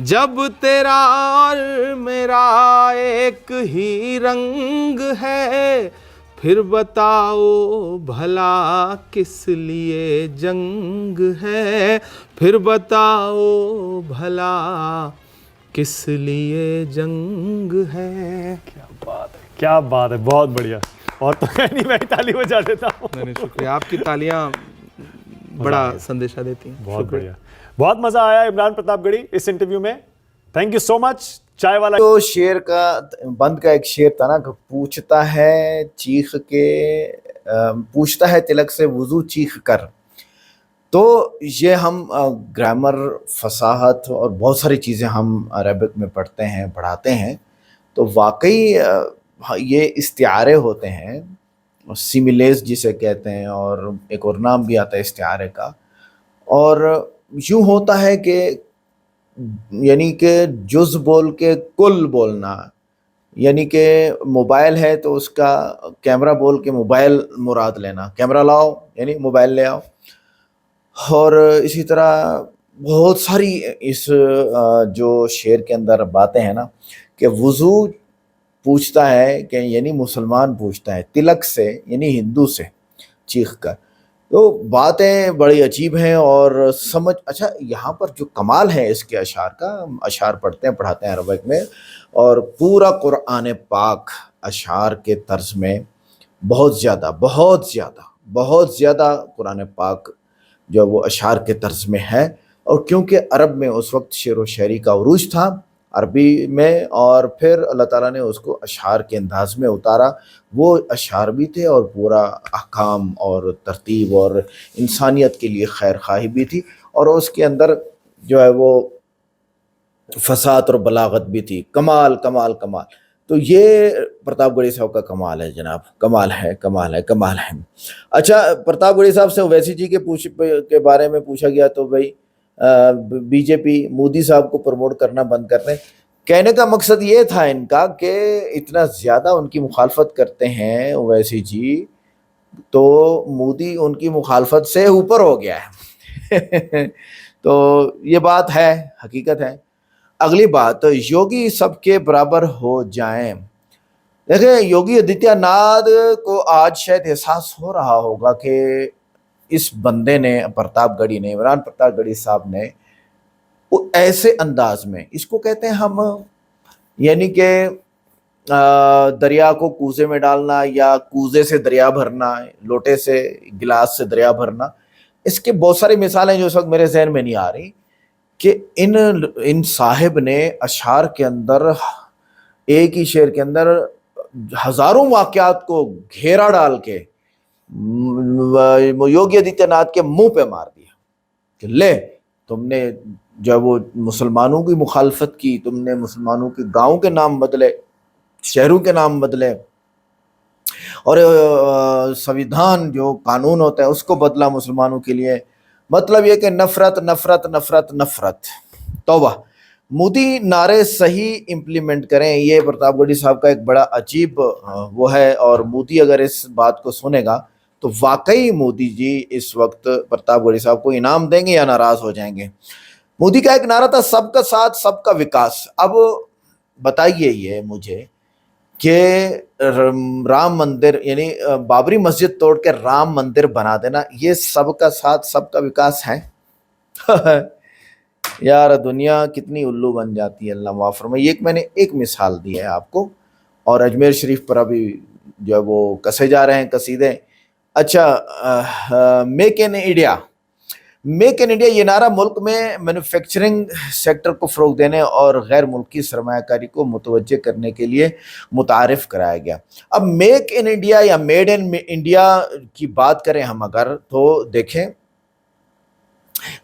जब तेरा और मेरा एक ही रंग है, फिर बताओ भला किस लिए जंग है, फिर बताओ भला किस लिए जंग है। क्या बात है, क्या बात है, बहुत बढ़िया। और तो नहीं, मैं ताली बजा देता हूँ। नहीं, शुक्रिया। आपकी तालियां बड़ा संदेशा देती हैं। बहुत बढ़िया, बहुत मजा आया इमरान प्रतापगढ़ी इस इंटरव्यू में। Thank you so much. चाय वाला तो शेर का बंद का एक शेर था ना, पूछता है चीख के, पूछता है तिलक से वुजू चीख कर। तो ये हम ग्रामर, फसाहत और बहुत सारी चीज़ें हम अरबिक में पढ़ते हैं, पढ़ाते हैं। तो वाकई ये इस्तिआरे होते हैं, सिमिलेस जिसे कहते हैं, और एक और नाम भी आता है इस्तिआरे का। और यूँ होता है कि यानी कि जुज़ बोल के कुल बोलना, यानी कि मोबाइल है तो उसका कैमरा बोल के मोबाइल मुराद लेना, कैमरा लाओ यानी मोबाइल ले आओ। और इसी तरह बहुत सारी इस जो शेर के अंदर बातें हैं ना, कि वुज़ू पूछता है कि यानी मुसलमान पूछता है तिलक से यानी हिंदू से चीख कर। तो बातें बड़ी अजीब हैं और समझ अच्छा यहाँ पर जो कमाल है इसके अशार का, हम अशार पढ़ते हैं पढ़ाते हैं अरबिक में, और पूरा कुरान पाक अशार के तर्ज में बहुत ज़्यादा बहुत ज़्यादा बहुत ज़्यादा कुरान पाक जो वो अशार के तर्ज में है। और क्योंकि अरब में उस वक्त शेर व शायरी का उरूज था अरबी में, और फिर अल्लाह ताला ने उसको अशार के अंदाज में उतारा, वो अशार भी थे और पूरा अहकाम और तरतीब और इंसानियत के लिए खैर खाही भी थी, और उसके अंदर जो है वो फसाद और बलागत भी थी। कमाल कमाल कमाल। तो ये प्रतापगढ़ी साहब का कमाल है जनाब, कमाल है कमाल है कमाल है। अच्छा, प्रतापगढ़ी साहब से ओवैसी जी के बारे में पूछा गया तो भाई बीजेपी मोदी साहब को प्रमोट करना बंद कर दें। कहने का मकसद ये था इनका कि इतना ज़्यादा उनकी मुखालफत करते हैं ओवैसी जी, तो मोदी उनकी मुखालफत से ऊपर हो गया है। तो ये बात है, हकीकत है। अगली बात, योगी सबके बराबर हो जाएं। देखिए, योगी आदित्यनाथ को आज शायद एहसास हो रहा होगा कि इस बंदे ने, प्रतापगढ़ी ने, इमरान प्रतापगढ़ी साहब ने वो ऐसे अंदाज में, इसको कहते हैं हम यानी कि दरिया को कूजे में डालना या कूजे से दरिया भरना, लोटे से गिलास से दरिया भरना। इसके बहुत सारी मिसालें जो इस वक्त मेरे जहन में नहीं आ रही कि इन साहिब ने अशार के अंदर, एक ही शेर के अंदर हजारों वाकयात को घेरा डाल के योगी आदित्यनाथ के मुंह पे मार दिया कि ले, तुमने जब वो मुसलमानों की मुखालफत की, तुमने मुसलमानों के गांव के नाम बदले, शहरों के नाम बदले, और संविधान जो कानून होता है उसको बदला मुसलमानों के लिए। मतलब ये कि नफरत नफरत नफरत नफरत। तौबा। मोदी नारे सही इम्प्लीमेंट करें, ये प्रतापगढ़ी साहब का एक बड़ा अजीब वो है, और मोदी अगर इस बात को सुनेगा तो वाकई मोदी जी इस वक्त प्रतापगढ़ी साहब को इनाम देंगे या नाराज हो जाएंगे। मोदी का एक नारा था सबका साथ सबका विकास। अब बताइए ये मुझे कि राम मंदिर यानी बाबरी मस्जिद तोड़ के राम मंदिर बना देना, ये सबका साथ सबका विकास है? यार दुनिया कितनी उल्लू बन जाती है, अल्लाह माफ फरमाए। ये मैंने एक मिसाल दी है आपको, और अजमेर शरीफ पर अभी जो है वो कसे जा रहे हैं कसीदे। अच्छा, make in India, make in India ये नारा मुल्क में मैन्युफैक्चरिंग सेक्टर को फ़रोग देने और गैर मुल्की सरमायाकारी को मुतवज्जे करने के लिए मुतारिफ कराया गया। अब मेक इन इंडिया या मेड इन इंडिया की बात करें हम अगर, तो देखें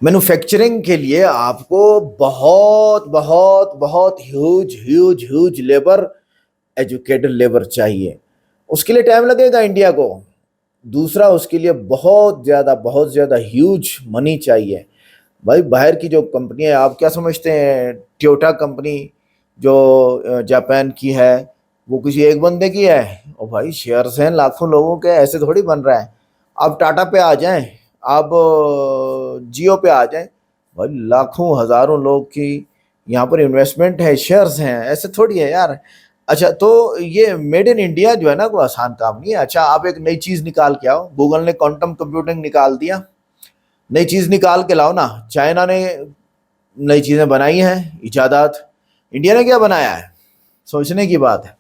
मैन्युफैक्चरिंग के लिए आपको बहुत बहुत बहुत huge huge huge labour, educated labour चाहिए। उसके लिए टाइम लगेगा इंडिया को। दूसरा, उसके लिए बहुत ज़्यादा ह्यूज मनी चाहिए। भाई बाहर की जो कंपनियां, आप क्या समझते हैं टोयोटा कंपनी जो जापान की है वो किसी एक बंदे की है? और भाई शेयर्स हैं लाखों लोगों के, ऐसे थोड़ी बन रहा है। आप टाटा पे आ जाएं, आप जियो पे आ जाएं, भाई लाखों हज़ारों लोग की यहाँ पर इन्वेस्टमेंट है, शेयर्स हैं, ऐसे थोड़ी है यार। अच्छा, तो ये मेड इन इंडिया जो है ना, कोई आसान काम नहीं है। अच्छा, आप एक नई चीज़ निकाल के आओ, गूगल ने क्वांटम कंप्यूटिंग निकाल दिया, नई चीज़ निकाल के लाओ ना। चाइना ने नई चीज़ें बनाई हैं, इजादात। इंडिया ने क्या बनाया है? सोचने की बात है।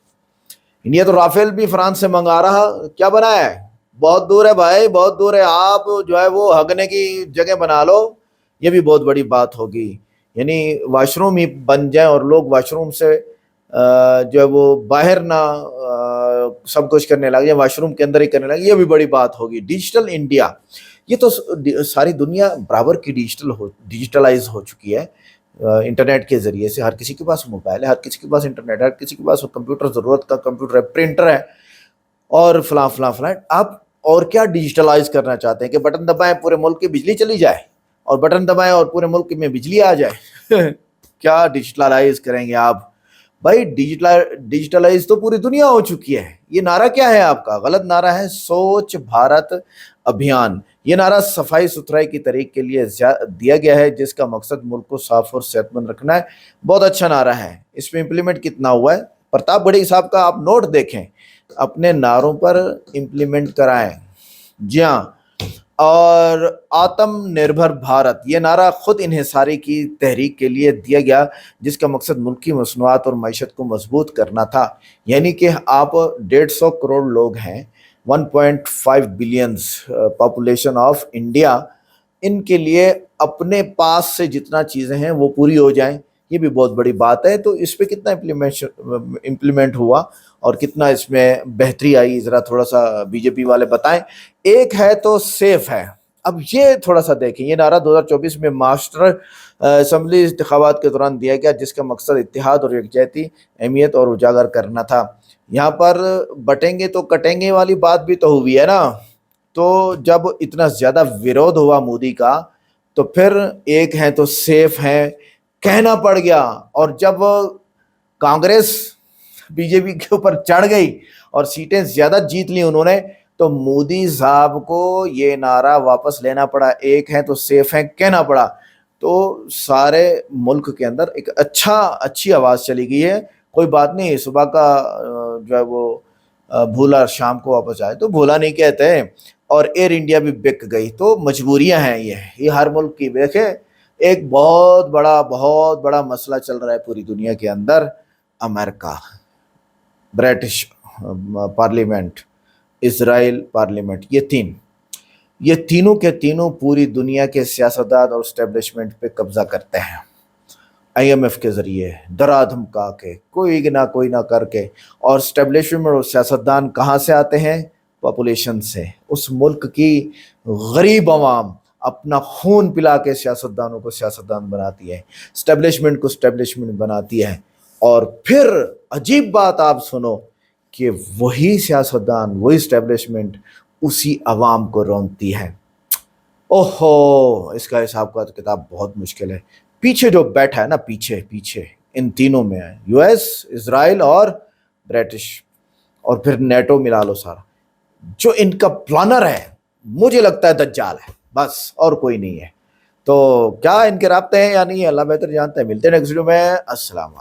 इंडिया तो राफेल भी फ्रांस से मंगा रहा, क्या बनाया है? बहुत दूर है भाई, बहुत दूर है। आप जो है वो हगने की जगह बना लो, ये भी बहुत बड़ी बात होगी। यानी वाशरूम ही बन जाए और लोग वाशरूम से जो है वो बाहर ना सब कुछ करने लगे, वाशरूम के अंदर ही करने लगे, ये भी बड़ी बात होगी। डिजिटल इंडिया, ये तो सारी दुनिया बराबर की डिजिटलाइज हो चुकी है। इंटरनेट के ज़रिए से हर किसी के पास मोबाइल है, हर किसी के पास इंटरनेट है, हर किसी के पास कंप्यूटर, ज़रूरत का कंप्यूटर है, प्रिंटर है, और फलां फलां फलां। आप और क्या डिजिटलाइज करना चाहते हैं कि बटन दबाएं पूरे मुल्क की बिजली चली जाए, और बटन दबाएं और पूरे मुल्क में बिजली आ जाए? क्या डिजिटलाइज करेंगे आप? भाई डिजिटलाइज तो पूरी दुनिया हो चुकी है। ये नारा क्या है आपका? गलत नारा है, स्वच्छ भारत अभियान। ये नारा सफाई सुथराई की तरीक के लिए दिया गया है, जिसका मकसद मुल्क को साफ और सेहतमंद रखना है। बहुत अच्छा नारा है। इसमें इम्प्लीमेंट कितना हुआ है? प्रतापगढ़ी साहब का आप नोट देखें, अपने नारों पर इम्प्लीमेंट कराएं। जी हाँ, और आत्मनिर्भर भारत ये नारा खुद इन्हिसारी की तहरीक के लिए दिया गया, जिसका मकसद मुल्क की मसनूआत और मईशत को मजबूत करना था। यानी कि आप 150 करोड़ लोग हैं, 1.5 बिलियंस पॉपुलेशन ऑफ इंडिया, इनके लिए अपने पास से जितना चीज़ें हैं वो पूरी हो जाएं, ये भी बहुत बड़ी बात है। तो इस पे कितना इम्प्लीमेंट हुआ और कितना इसमें बेहतरी आई, ज़रा थोड़ा सा बीजेपी वाले बताएं। एक है तो सेफ है। अब ये थोड़ा सा देखें, ये नारा 2024 में मास्टर असम्बली इंतखाबात के दौरान दिया गया, जिसका मकसद इत्तेहाद और यकजहती अहमियत और उजागर करना था। यहाँ पर बटेंगे तो कटेंगे वाली बात भी तो हुई है ना। तो जब इतना ज़्यादा विरोध हुआ मोदी का, तो फिर एक है तो सेफ है कहना पड़ गया। और जब कांग्रेस बीजेपी के ऊपर चढ़ गई और सीटें ज़्यादा जीत ली उन्होंने, तो मोदी साहब को ये नारा वापस लेना पड़ा, एक है तो सेफ है कहना पड़ा। तो सारे मुल्क के अंदर एक अच्छी आवाज़ चली गई है। कोई बात नहीं, सुबह का जो है वो भूला शाम को वापस आए तो भूला नहीं कहते हैं। और एयर इंडिया भी बिक गई, तो मजबूरियां हैं ये हर मुल्क की। देखें, एक बहुत बड़ा मसला चल रहा है पूरी दुनिया के अंदर। America, British parliament, Israel parliament, ये तीनों के तीनों पूरी दुनिया के सियासतदान और स्टैब्लिशमेंट पे कब्जा करते हैं। IMF के ज़रिए डरा धमका के, कोई ना करके। और स्टैब्लिशमेंट और सियासतदान कहाँ से आते हैं? पॉपुलेशन से। उस मुल्क की गरीब आवाम अपना खून पिला के सियासतदानों को सियासतदान बनाती है, स्टैब्लिशमेंट को स्टैब्लिशमेंट बनाती है। और फिर अजीब बात आप सुनो कि वही सियासतदान, वही स्टैब्लिशमेंट उसी आवाम को रोनती है। ओहो, इसका हिसाब का तो किताब बहुत मुश्किल है। पीछे जो बैठा है ना, पीछे इन तीनों में है US, इजराइल और ब्रिटिश, और फिर नेटो मिला लो सारा। जो इनका प्लानर है मुझे लगता है दज्जाल है, बस और कोई नहीं है। तो क्या इनके राब्ते हैं या नहीं, अल्लाह बेहतर जानता है। मिलते हैं नेक्स्ट वीडियो में। अस्सलाम वालेकुम।